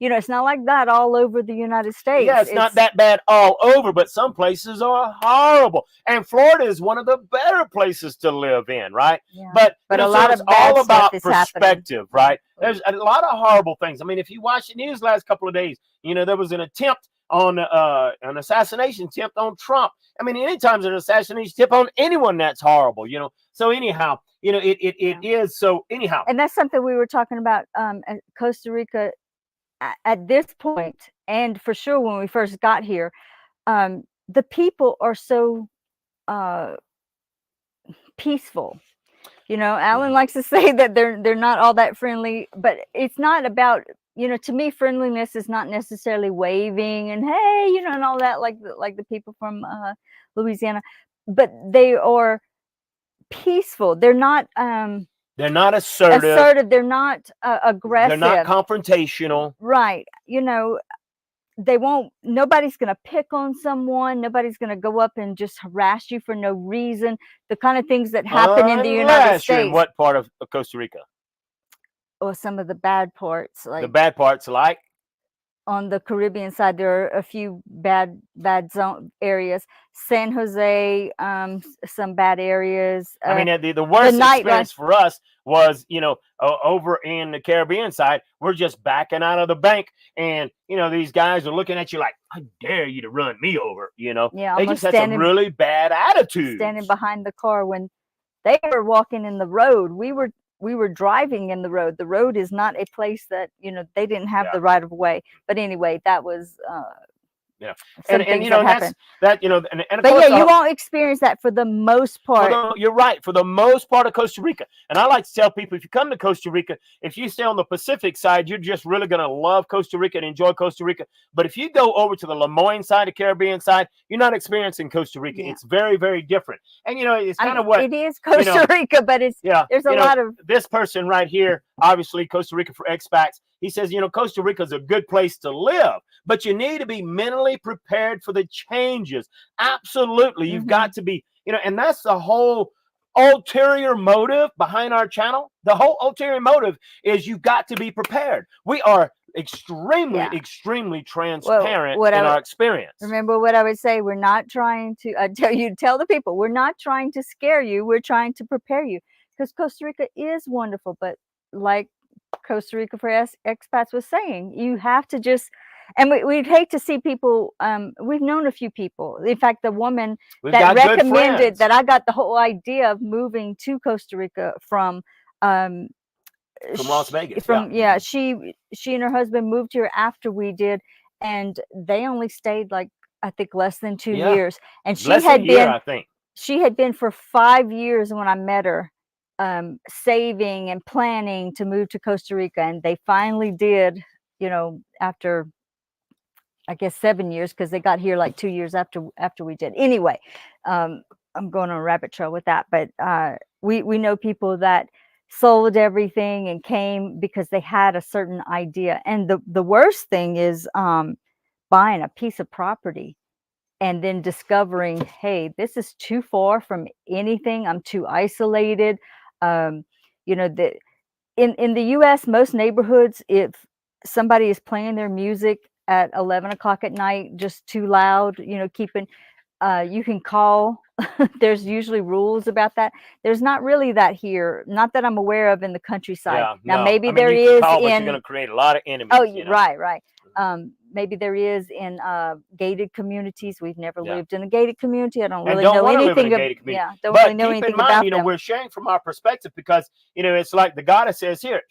it's not like that all over the United States. Yeah, it's not that bad all over, but some places are horrible. And Florida is one of the better places to live in, right? Yeah. But a so lot it's of bad all stuff about is happening. perspective, right? There's a lot of horrible things. I mean, if you watch the news last couple of days, there was an attempt on an assassination attempt on Trump. I mean, anytime there's an assassination attempt on anyone, that's horrible, So anyhow, it is. So anyhow, and that's something we were talking about at Costa Rica at this point, and for sure when we first got here. The people are so peaceful. Alan likes to say that they're not all that friendly, but it's not about, to me, friendliness is not necessarily waving and hey, and all that, like the people from Louisiana, but they are peaceful. They're not assertive. They're not aggressive. They're not confrontational. Right. Nobody's going to pick on someone. Nobody's going to go up and just harass you for no reason. The kind of things that happen in the United States. You're in what part of Costa Rica? Or some of the bad parts, the bad parts, like on the Caribbean side, there are a few bad zone areas. San Jose, some bad areas. I mean, the worst experience for us was, over in the Caribbean side, we're just backing out of the bank, and these guys are looking at you like, I dare you to run me over. Yeah, they just had some really bad attitudes. Standing behind the car when they were walking in the road. We were driving in the road. The road is not a place that, they didn't have the right of way. But anyway, that was and that's and of but course, you won't experience that for the most part. You're right, for the most part of Costa Rica. And I like to tell people, if you come to Costa Rica, if you stay on the Pacific side, you're just really going to love Costa Rica and enjoy Costa Rica. But if you go over to the Lemoyne side, the Caribbean side, you're not experiencing Costa Rica. It's very, very different. And it's kind of what it is Costa Rica, but it's there's a lot of this person right here, obviously Costa Rica for expats. He says, Costa Rica is a good place to live, but you need to be mentally prepared for the changes. Absolutely. You've got to be, and that's the whole ulterior motive behind our channel. The whole ulterior motive is you've got to be prepared. We are extremely transparent in our experience. Remember what I would say, we're not trying to tell the people, we're not trying to scare you. We're trying to prepare you, because Costa Rica is wonderful, but like Costa Rica for expats was saying, you have to just, and we'd hate to see people, we've known a few people, in fact the woman that recommended that I got the whole idea of moving to Costa Rica from Las Vegas. She and her husband moved here after we did, and they only stayed like, I think, less than 2 years, and she had been for 5 years when I met her, saving and planning to move to Costa Rica, and they finally did, after I guess 7 years, because they got here like 2 years after we did. Anyway, I'm going on a rabbit trail with that, but we know people that sold everything and came because they had a certain idea. And the worst thing is buying a piece of property and then discovering, hey, this is too far from anything. I'm too isolated. You know, in the US, most neighborhoods, if somebody is playing their music at 11 o'clock at night, just too loud, you know, you can call. There's usually rules about that. There's not really that here, not that I'm aware of in the countryside. Yeah, Now, no. maybe I mean, there you can is call, but you're in, going to create a lot of enemies. oh, You know? right. Maybe there is in gated communities. We've never Yeah. lived in a gated community. I don't And really don't know wanna live in a anything. gated community. Yeah, don't But really know keep in anything mind, about you know, them. we're sharing from our perspective because, you know, it's like the goddess says here.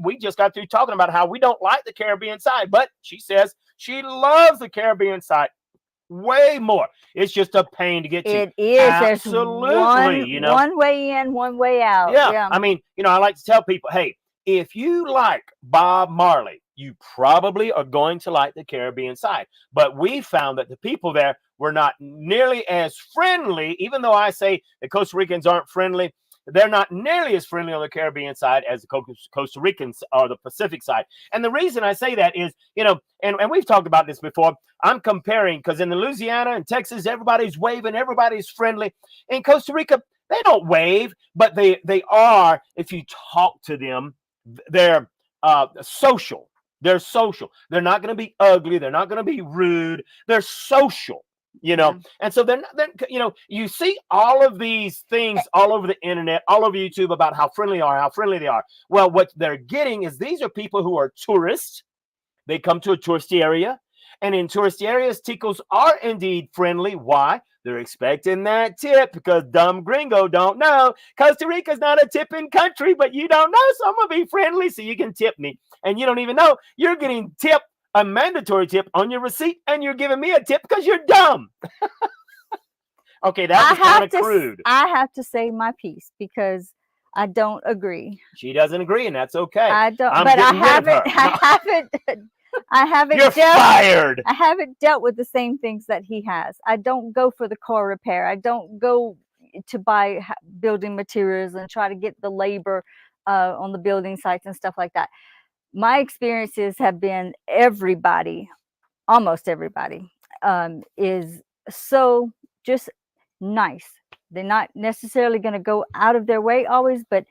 We just got through talking about how we don't like the Caribbean side, but she says she loves the Caribbean side way more. It's just a pain to get to. It is. Absolutely, There's you know. one way in, one way out. Yeah. Yeah. I mean, you know, I like to tell people, hey, if you like Bob Marley, you probably are going to like the Caribbean side. But we found that the people there were not nearly as friendly, even though I say the Costa Ricans aren't friendly. They're not nearly as friendly on the Caribbean side as the Costa Ricans or the Pacific side. And the reason I say that is, you know, and we've talked about this before. I'm comparing because in Louisiana and Texas, everybody's waving, everybody's friendly. In Costa Rica, they don't wave, but they are, if you talk to them, they're social. They're social. They're not going to be ugly. They're not going to be rude. They're social, you know. Yeah. And so then, you know, you see all of these things all over the internet, all over YouTube about how friendly they are, how friendly they are. Well, what they're getting is these are people who are tourists. They come to a touristy area. And in touristy areas, ticos are indeed friendly. Why? They're expecting that tip because dumb gringo don't know. Costa Rica's not a tipping country, but you don't know, so I'm going to be friendly so you can tip me. And you don't even know you're getting tip, a mandatory tip on your receipt, and you're giving me a tip because you're dumb. Okay, that was kind of crude. I have to say my piece because I don't agree. She doesn't agree, and that's okay. I don't, I'm but I getting rid of her. I haven't You're fired. I haven't dealt with the same things that he has. I don't go for the car repair. I don't go to buy building materials and try to get the labor on the building sites and stuff like that. My experiences have been almost everybody is so just nice. They're not necessarily going to go out of their way always, but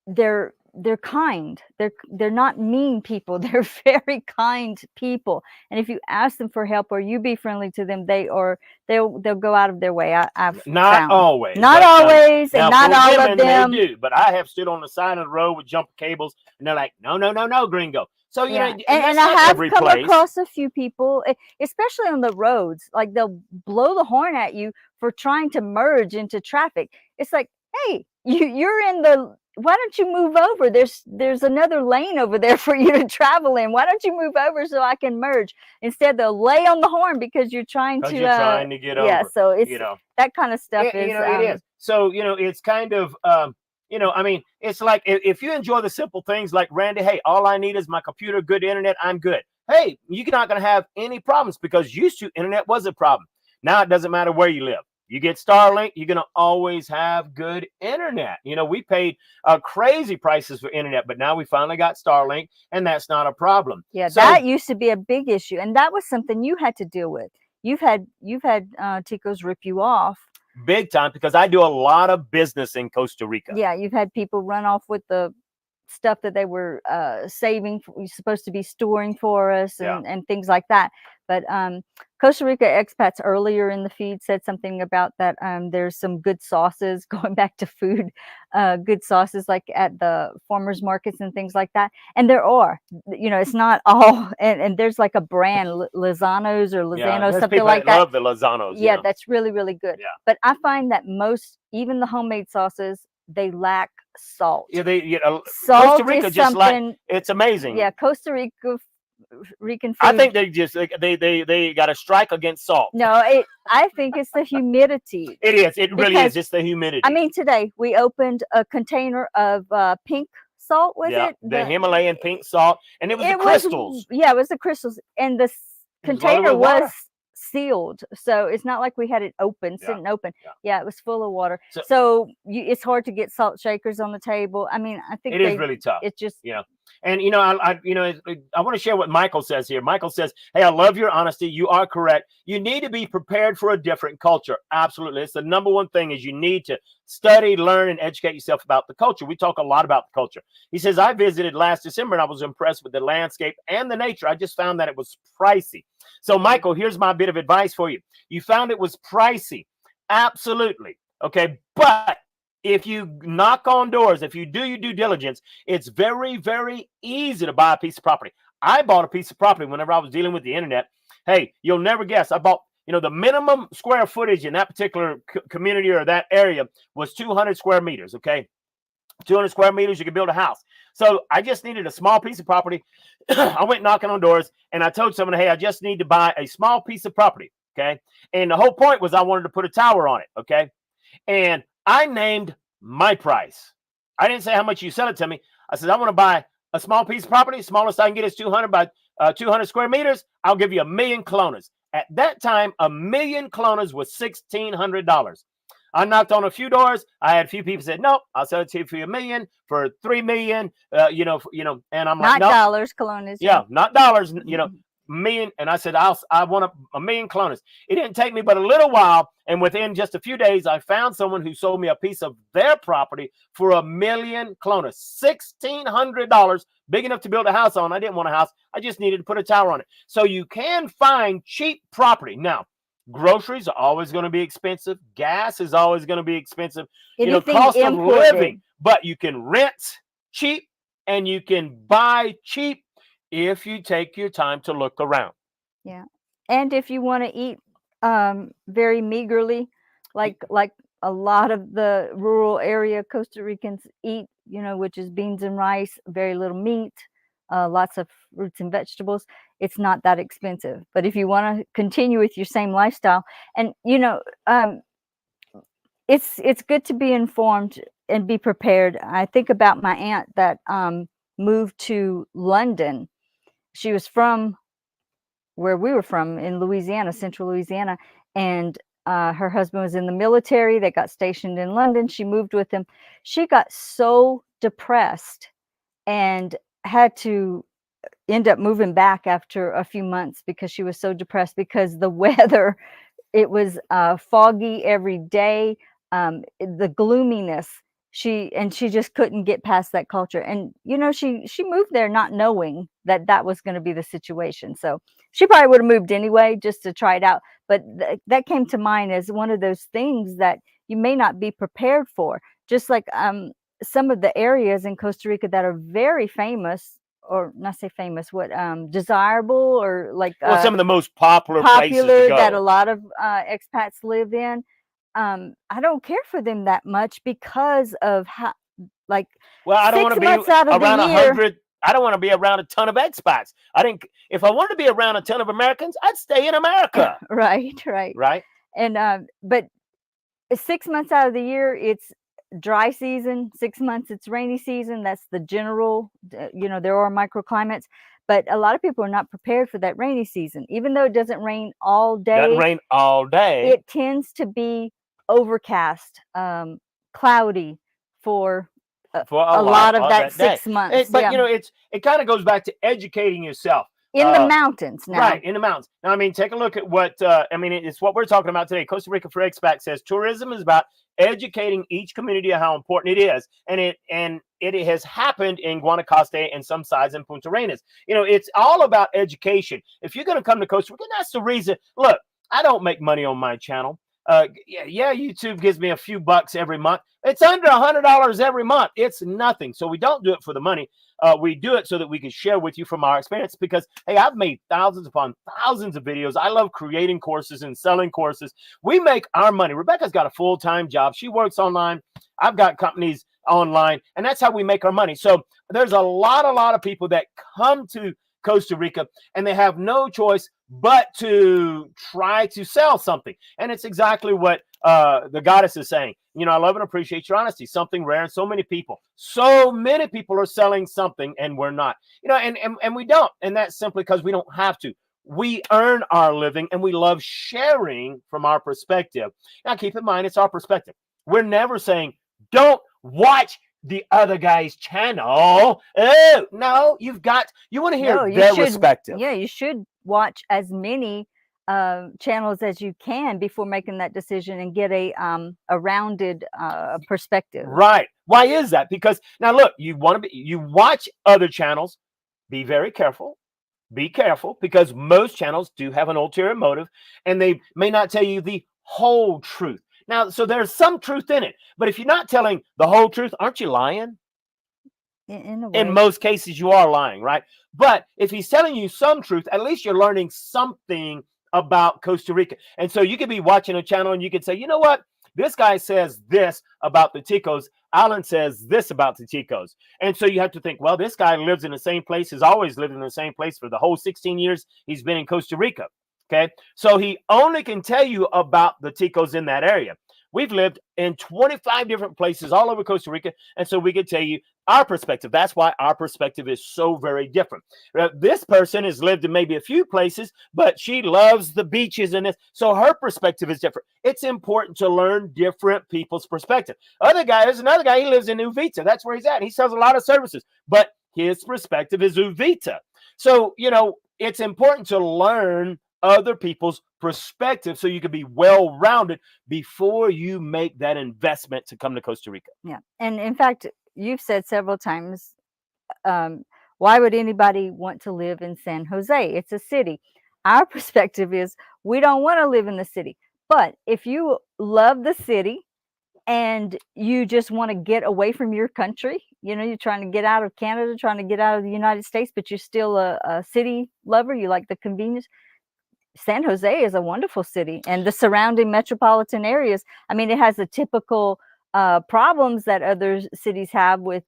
they're kind. They're not mean people. They're very kind people. And if you ask them for help or you be friendly to them, they'll go out of their way. I've not always, not always, and not all of them. They do, but I have stood on the side of the road with jumper cables, and they're like, no, gringo. So you know, and I have come across a few people, especially on the roads, like they'll blow the horn at you for trying to merge into traffic. It's like, hey, you're in the. Why don't you move over? There's another lane over there for you to travel in. Why don't you move over so I can merge? Instead, they'll lay on the horn because you're trying to get over. Yeah, so it's that kind of stuff. It is. So it's kind of I mean, it's like if you enjoy the simple things like Randy, hey, all I need is my computer, good internet, I'm good. Hey, you're not going to have any problems because used to internet was a problem. Now it doesn't matter where you live. You get Starlink, you're going to always have good internet. You know, we paid crazy prices for internet, but now we finally got Starlink, and that's not a problem. Yeah, so, that used to be a big issue, and that was something you had to deal with. You've had ticos rip you off. Big time, because I do a lot of business in Costa Rica. Yeah, you've had people run off with the stuff that they were saving, supposed to be storing for us and things like that. But Costa Rica expats earlier in the feed said something about that there's some good sauces, going back to food, good sauces like at the farmers markets and things like that. And there are, it's not all, and there's like a brand, Lozano's or Lozano's, something like that. I love the Lozano's. Yeah, that's really, really good. Yeah. But I find that even the homemade sauces, they lack salt. Yeah, salt Costa Rica is just something, it's amazing. Yeah, Costa Rican food. I think they got a strike against salt. No, I think it's the humidity. It is. It really is. It's the humidity. I mean, today we opened a container of pink salt. The Himalayan pink salt, and it was the crystals. It was the crystals, and the container was sealed, so it's not like we had it open, sitting open. Yeah, it was full of water. So it's hard to get salt shakers on the table. I mean, I think it is really tough. It's just And I want to share what Michael says here. Michael says, "Hey, I love your honesty. You are correct. You need to be prepared for a different culture. Absolutely, it's the number one thing is you need to study, learn, and educate yourself about the culture. We talk a lot about the culture." He says, "I visited last December and I was impressed with the landscape and the nature. I just found that it was pricey." So, Michael, here's my bit of advice for you. You found it was pricey, absolutely, okay, but if you knock on doors, if you do your due diligence, it's very, very easy to buy a piece of property. I bought a piece of property whenever I was dealing with the internet. Hey, you'll never guess. I bought, the minimum square footage in that particular community or that area was 200 square meters, okay? 200 square meters, you could build a house. So I just needed a small piece of property. I went knocking on doors and I told someone, hey, I just need to buy a small piece of property, okay? And the whole point was I wanted to put a tower on it, okay? And I named my price. I didn't say how much you sell it to me. I said, I want to buy a small piece of property. Smallest I can get is 200 by 200 square meters. I'll give you 1,000,000 colones. At that time, 1,000,000 colones was $1,600. I knocked on a few doors. I had a few people said, "No, I'll sell it to you for $1 million, for $3 million." And I'm like, not "No, dollars, colones. yeah, not dollars." Million. And I said, I want 1,000,000 colones. It didn't take me but a little while, and within just a few days, I found someone who sold me a piece of their property for 1,000,000 colones, $1,600, big enough to build a house on. I didn't want a house. I just needed to put a tower on it. So you can find cheap property now. Groceries are always going to be expensive. Gas is always going to be expensive. Cost of living. But you can rent cheap and you can buy cheap if you take your time to look around. Yeah. And if you want to eat very meagerly, like a lot of the rural area Costa Ricans eat, which is beans and rice, very little meat, lots of fruits and vegetables, it's not that expensive. But if you want to continue with your same lifestyle, and it's good to be informed and be prepared. I think about my aunt that moved to London. She was from where we were from in Louisiana, central Louisiana, and her husband was in the military. They got stationed in London. She moved with him. She got so depressed and had to end up moving back after a few months because she was so depressed because the weather, it was foggy every day, the gloominess. She just couldn't get past that culture. And, she moved there not knowing that was going to be the situation. So she probably would have moved anyway, just to try it out. But that came to mind as one of those things that you may not be prepared for. Just like some of the areas in Costa Rica that are very famous, or not say famous, what desirable, or like some of the most popular places to go. That a lot of expats live in. I don't care for them that much because of how, like, well, I don't want to be around 100. I don't want to be around a ton of expats. If I wanted to be around a ton of Americans, I'd stay in America. Right. And but 6 months out of the year, it's dry season. 6 months, it's rainy season. That's the general. There are microclimates. But a lot of people are not prepared for that rainy season. Even though it doesn't rain all day. It tends to be overcast, cloudy for a lot of that 6 months. But it kind of goes back to educating yourself. In the mountains now. Right, in the mountains. Now, take a look at what, it's what we're talking about today. Costa Rica for Expats says tourism is about educating each community of how important it is. And it has happened in Guanacaste and some sides in Punta Arenas. It's all about education. If you're going to come to Costa Rica, that's the reason. Look, I don't make money on my channel. YouTube gives me a few bucks every month. It's under $100 every month. It's nothing. So we don't do it for the money. We do it so that we can share with you from our experience because, hey, I've made thousands upon thousands of videos. I love creating courses and selling courses. We make our money. Rebecca's got a full-time job. She works online. I've got companies online, and that's how we make our money. So there's a lot of people that come to Costa Rica and they have no choice but to try to sell something. And it's exactly what the goddess is saying. I love and appreciate your honesty. Something rare. And so many people are selling something and we're not, and we don't. And that's simply because we don't have to. We earn our living and we love sharing from our perspective. Now, keep in mind, it's our perspective. We're never saying, don't watch the other guy's channel. Oh, no, you want to hear No, you their should. perspective. Yeah, you should watch as many channels as you can before making that decision and get a rounded perspective. Right. Why is that? Because now look, you watch other channels, be very careful. Be careful, because most channels do have an ulterior motive, and they may not tell you the whole truth. Now, so there's some truth in it, but if you're not telling the whole truth, aren't you lying? In a way. In most cases, you are lying, right? But if he's telling you some truth, at least you're learning something about Costa Rica. And so you could be watching a channel and you could say, you know what? This guy says this about the Ticos. Alan says this about the Ticos. And so you have to think, well, this guy lives in the same place, has always lived in the same place for the whole 16 years he's been in Costa Rica. Okay. So he only can tell you about the Ticos in that area. We've lived in 25 different places all over Costa Rica. And so we could tell you our perspective. That's why our perspective is so very different. This person has lived in maybe a few places, but she loves the beaches and this. So her perspective is different. It's important to learn different people's perspective. There's another guy, he lives in Uvita. That's where he's at. He sells a lot of services, but his perspective is Uvita. So, it's important to learn other people's perspective so you can be well-rounded before you make that investment to come to Costa Rica. Yeah. And in fact, you've said several times, why would anybody want to live in San Jose? It's a city. Our perspective is we don't want to live in the city. But if you love the city and you just want to get away from your country, you're trying to get out of Canada, trying to get out of the United States, but you're still a city lover, you like the convenience, San Jose is a wonderful city, and the surrounding metropolitan areas. I mean, it has the typical problems that other cities have with,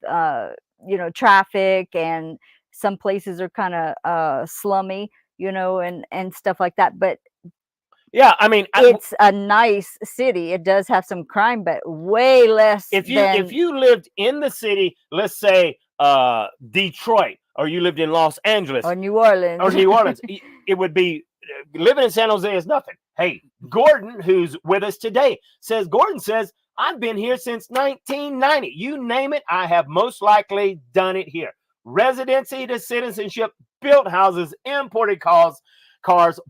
traffic, and some places are kind of slummy, and stuff like that. But yeah, I mean, it's a nice city. It does have some crime, but way less. If you lived in the city, let's say Detroit, or you lived in Los Angeles or New Orleans, it would be. Living in San Jose is nothing. Hey, Gordon, who's with us today, Gordon says, I've been here since 1990. You name it, I have most likely done it here. Residency to citizenship, built houses, imported cars,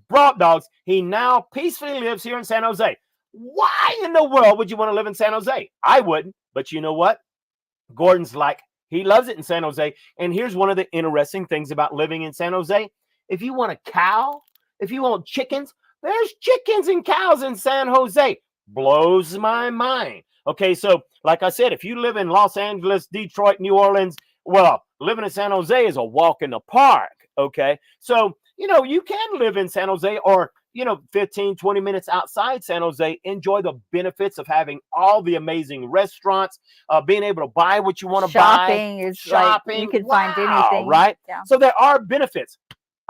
brought dogs. He now peacefully lives here in San Jose. Why in the world would you want to live in San Jose? I wouldn't, but you know what? Gordon's like, he loves it in San Jose. And here's one of the interesting things about living in San Jose. If you want a cow, if you want chickens, there's chickens and cows in San Jose. Blows my mind. Okay, so like I said, if you live in Los Angeles, Detroit, New Orleans, well, living in San Jose is a walk in the park. Okay, so, you can live in San Jose, or, 15, 20 minutes outside San Jose, enjoy the benefits of having all the amazing restaurants, being able to buy what you want to buy. Shopping. Like you can find anything. Right? Yeah. So there are benefits.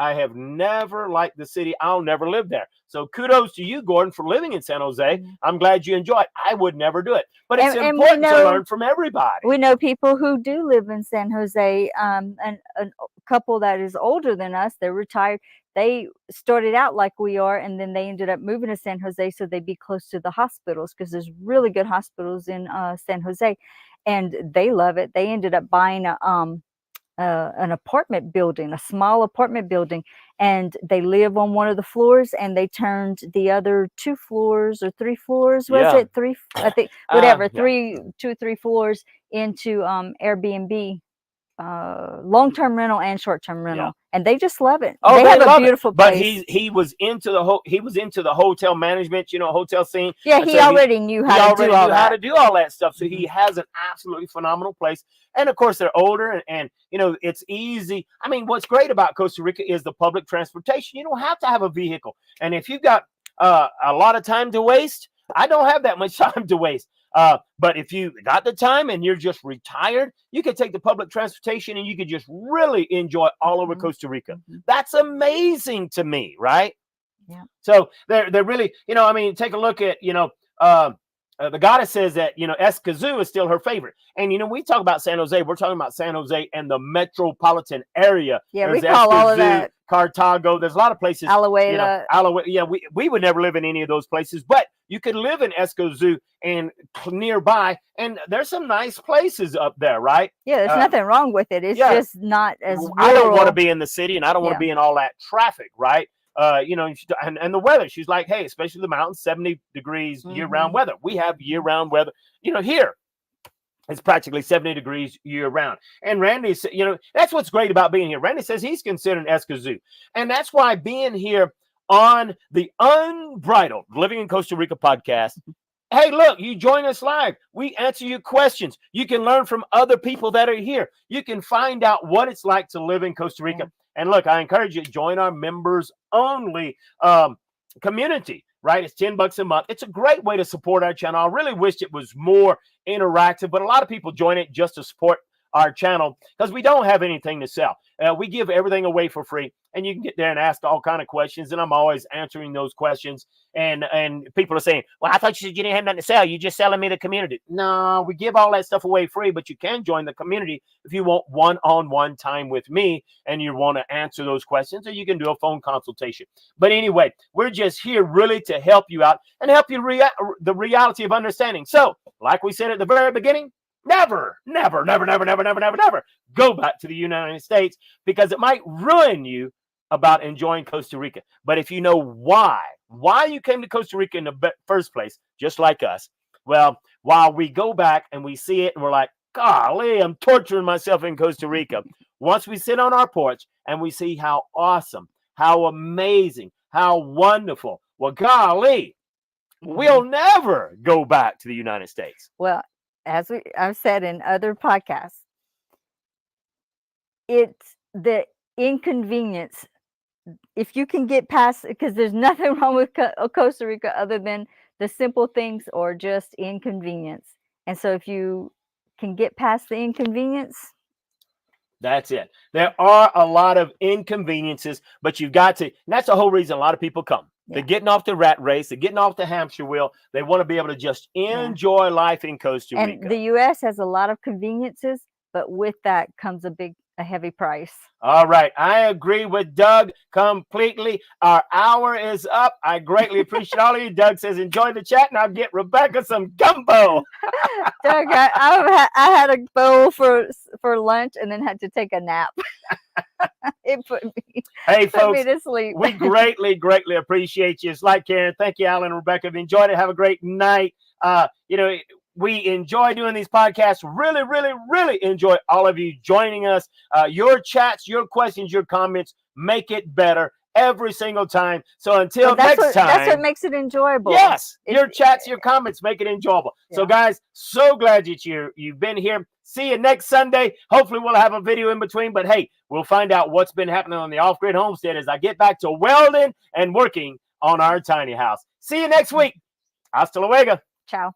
I have never liked the city. I'll never live there. So kudos to you, Gordon, for living in San Jose. Mm-hmm. I'm glad you enjoy it. I would never do it. But it's important to learn from everybody. We know people who do live in San Jose. And a couple that is older than us, they're retired. They started out like we are, and then they ended up moving to San Jose so they'd be close to the hospitals, because there's really good hospitals in San Jose. And they love it. They ended up buying an apartment building, a small apartment building, and they live on one of the floors, and they turned the other 2 floors or 3 floors, it 3, I think, whatever, 2 or 3 floors into Airbnb, long-term rental and short-term rental, and they just love it. Oh, they have a beautiful place. But he was into the hotel management, hotel scene. Yeah, he already knew how to do all that stuff. So he has an absolutely phenomenal place. And of course, they're older, and it's easy. I mean, what's great about Costa Rica is the public transportation. You don't have to have a vehicle. And if you've got a lot of time to waste, I don't have that much time to waste. But if you got the time and you're just retired, you can take the public transportation and you can just really enjoy all over Costa Rica. That's amazing to me, right? Yeah. So they're really, take a look at, the goddess says that, Escazú is still her favorite. And, we talk about San Jose. We're talking about San Jose and the metropolitan area. Yeah, there's we call Escazú, all of that. Cartago. There's a lot of places. Alajuela. Yeah, we would never live in any of those places. But You could live in Escazú and nearby, and there's some nice places up there, right? Yeah, there's nothing wrong with it. It's yeah. just not as rural. I don't want to be in the city, and I don't want Yeah. to be in all that traffic, right? You know, and the weather. She's like, hey, especially the mountains, 70 degrees year-round weather. We have year-round weather. You know, here it's practically 70 degrees year-round. And Randy, you know, that's what's great about being here. Randy says he's considering Escazú, and that's why being here on the Unbridled Living in Costa Rica podcast. Hey, look, you join us live. We answer your questions. You can learn from other people that are here. You can find out what it's like to live in Costa Rica. Yeah. And look, I encourage you to join our members only community, right? It's $10 a month. It's a great way to support our channel. I really wished it was more interactive, but a lot of people join it just to support our channel because we don't have anything to sell. We give everything away for free, and you can get there and ask all kind of questions, and I'm always answering those questions. And people are saying, well, I thought you said you didn't have nothing to sell. You're just selling me the community. No, we give all that stuff away free, but you can join the community if you want one-on-one time with me and you want to answer those questions, or you can do a phone consultation. But anyway, we're just here really to help you out and help you the reality of understanding. So, like we said at the very beginning, never go back to the United States, because it might ruin you about enjoying Costa Rica. But if you know why you came to Costa Rica in the first place, just like us, well, while we go back and we see it and we're like, golly, I'm torturing myself in Costa Rica. Once we sit on our porch and we see how awesome, how amazing, how wonderful, well, golly, we'll never go back to the United States. Well, as I've said in other podcasts, it's the inconvenience. If you can get past, because there's nothing wrong with Costa Rica other than the simple things or just inconvenience. And so if you can get past the inconvenience, that's it. There are a lot of inconveniences, but you've got to, and that's the whole reason a lot of people come. They're getting off the rat race. They're getting off the hamster wheel. They want to be able to just enjoy life in Costa Rica. And the U.S. has a lot of conveniences, but with that comes a heavy price. All right. I agree with Doug completely. Our hour is up. I greatly appreciate all of you. Doug says, enjoy the chat, and I'll get Rebecca some gumbo. Doug, I had a bowl for lunch and then had to take a nap. It put me to sleep. We greatly appreciate you. It's like Karen. Thank you, Alan and Rebecca. If you enjoyed it, have a great night. You know, we enjoy doing these podcasts. Really enjoy all of you joining us. Your chats, your questions, your comments make it better every single time. So until next time. That's what makes it enjoyable. Yes. Your chats, your comments make it enjoyable. Yeah. So guys, so glad that you've been here. See you next Sunday. Hopefully we'll have a video in between, but hey, we'll find out what's been happening on the Off-Grid Homestead as I get back to welding and working on our tiny house. See you next week. Hasta luego. Ciao.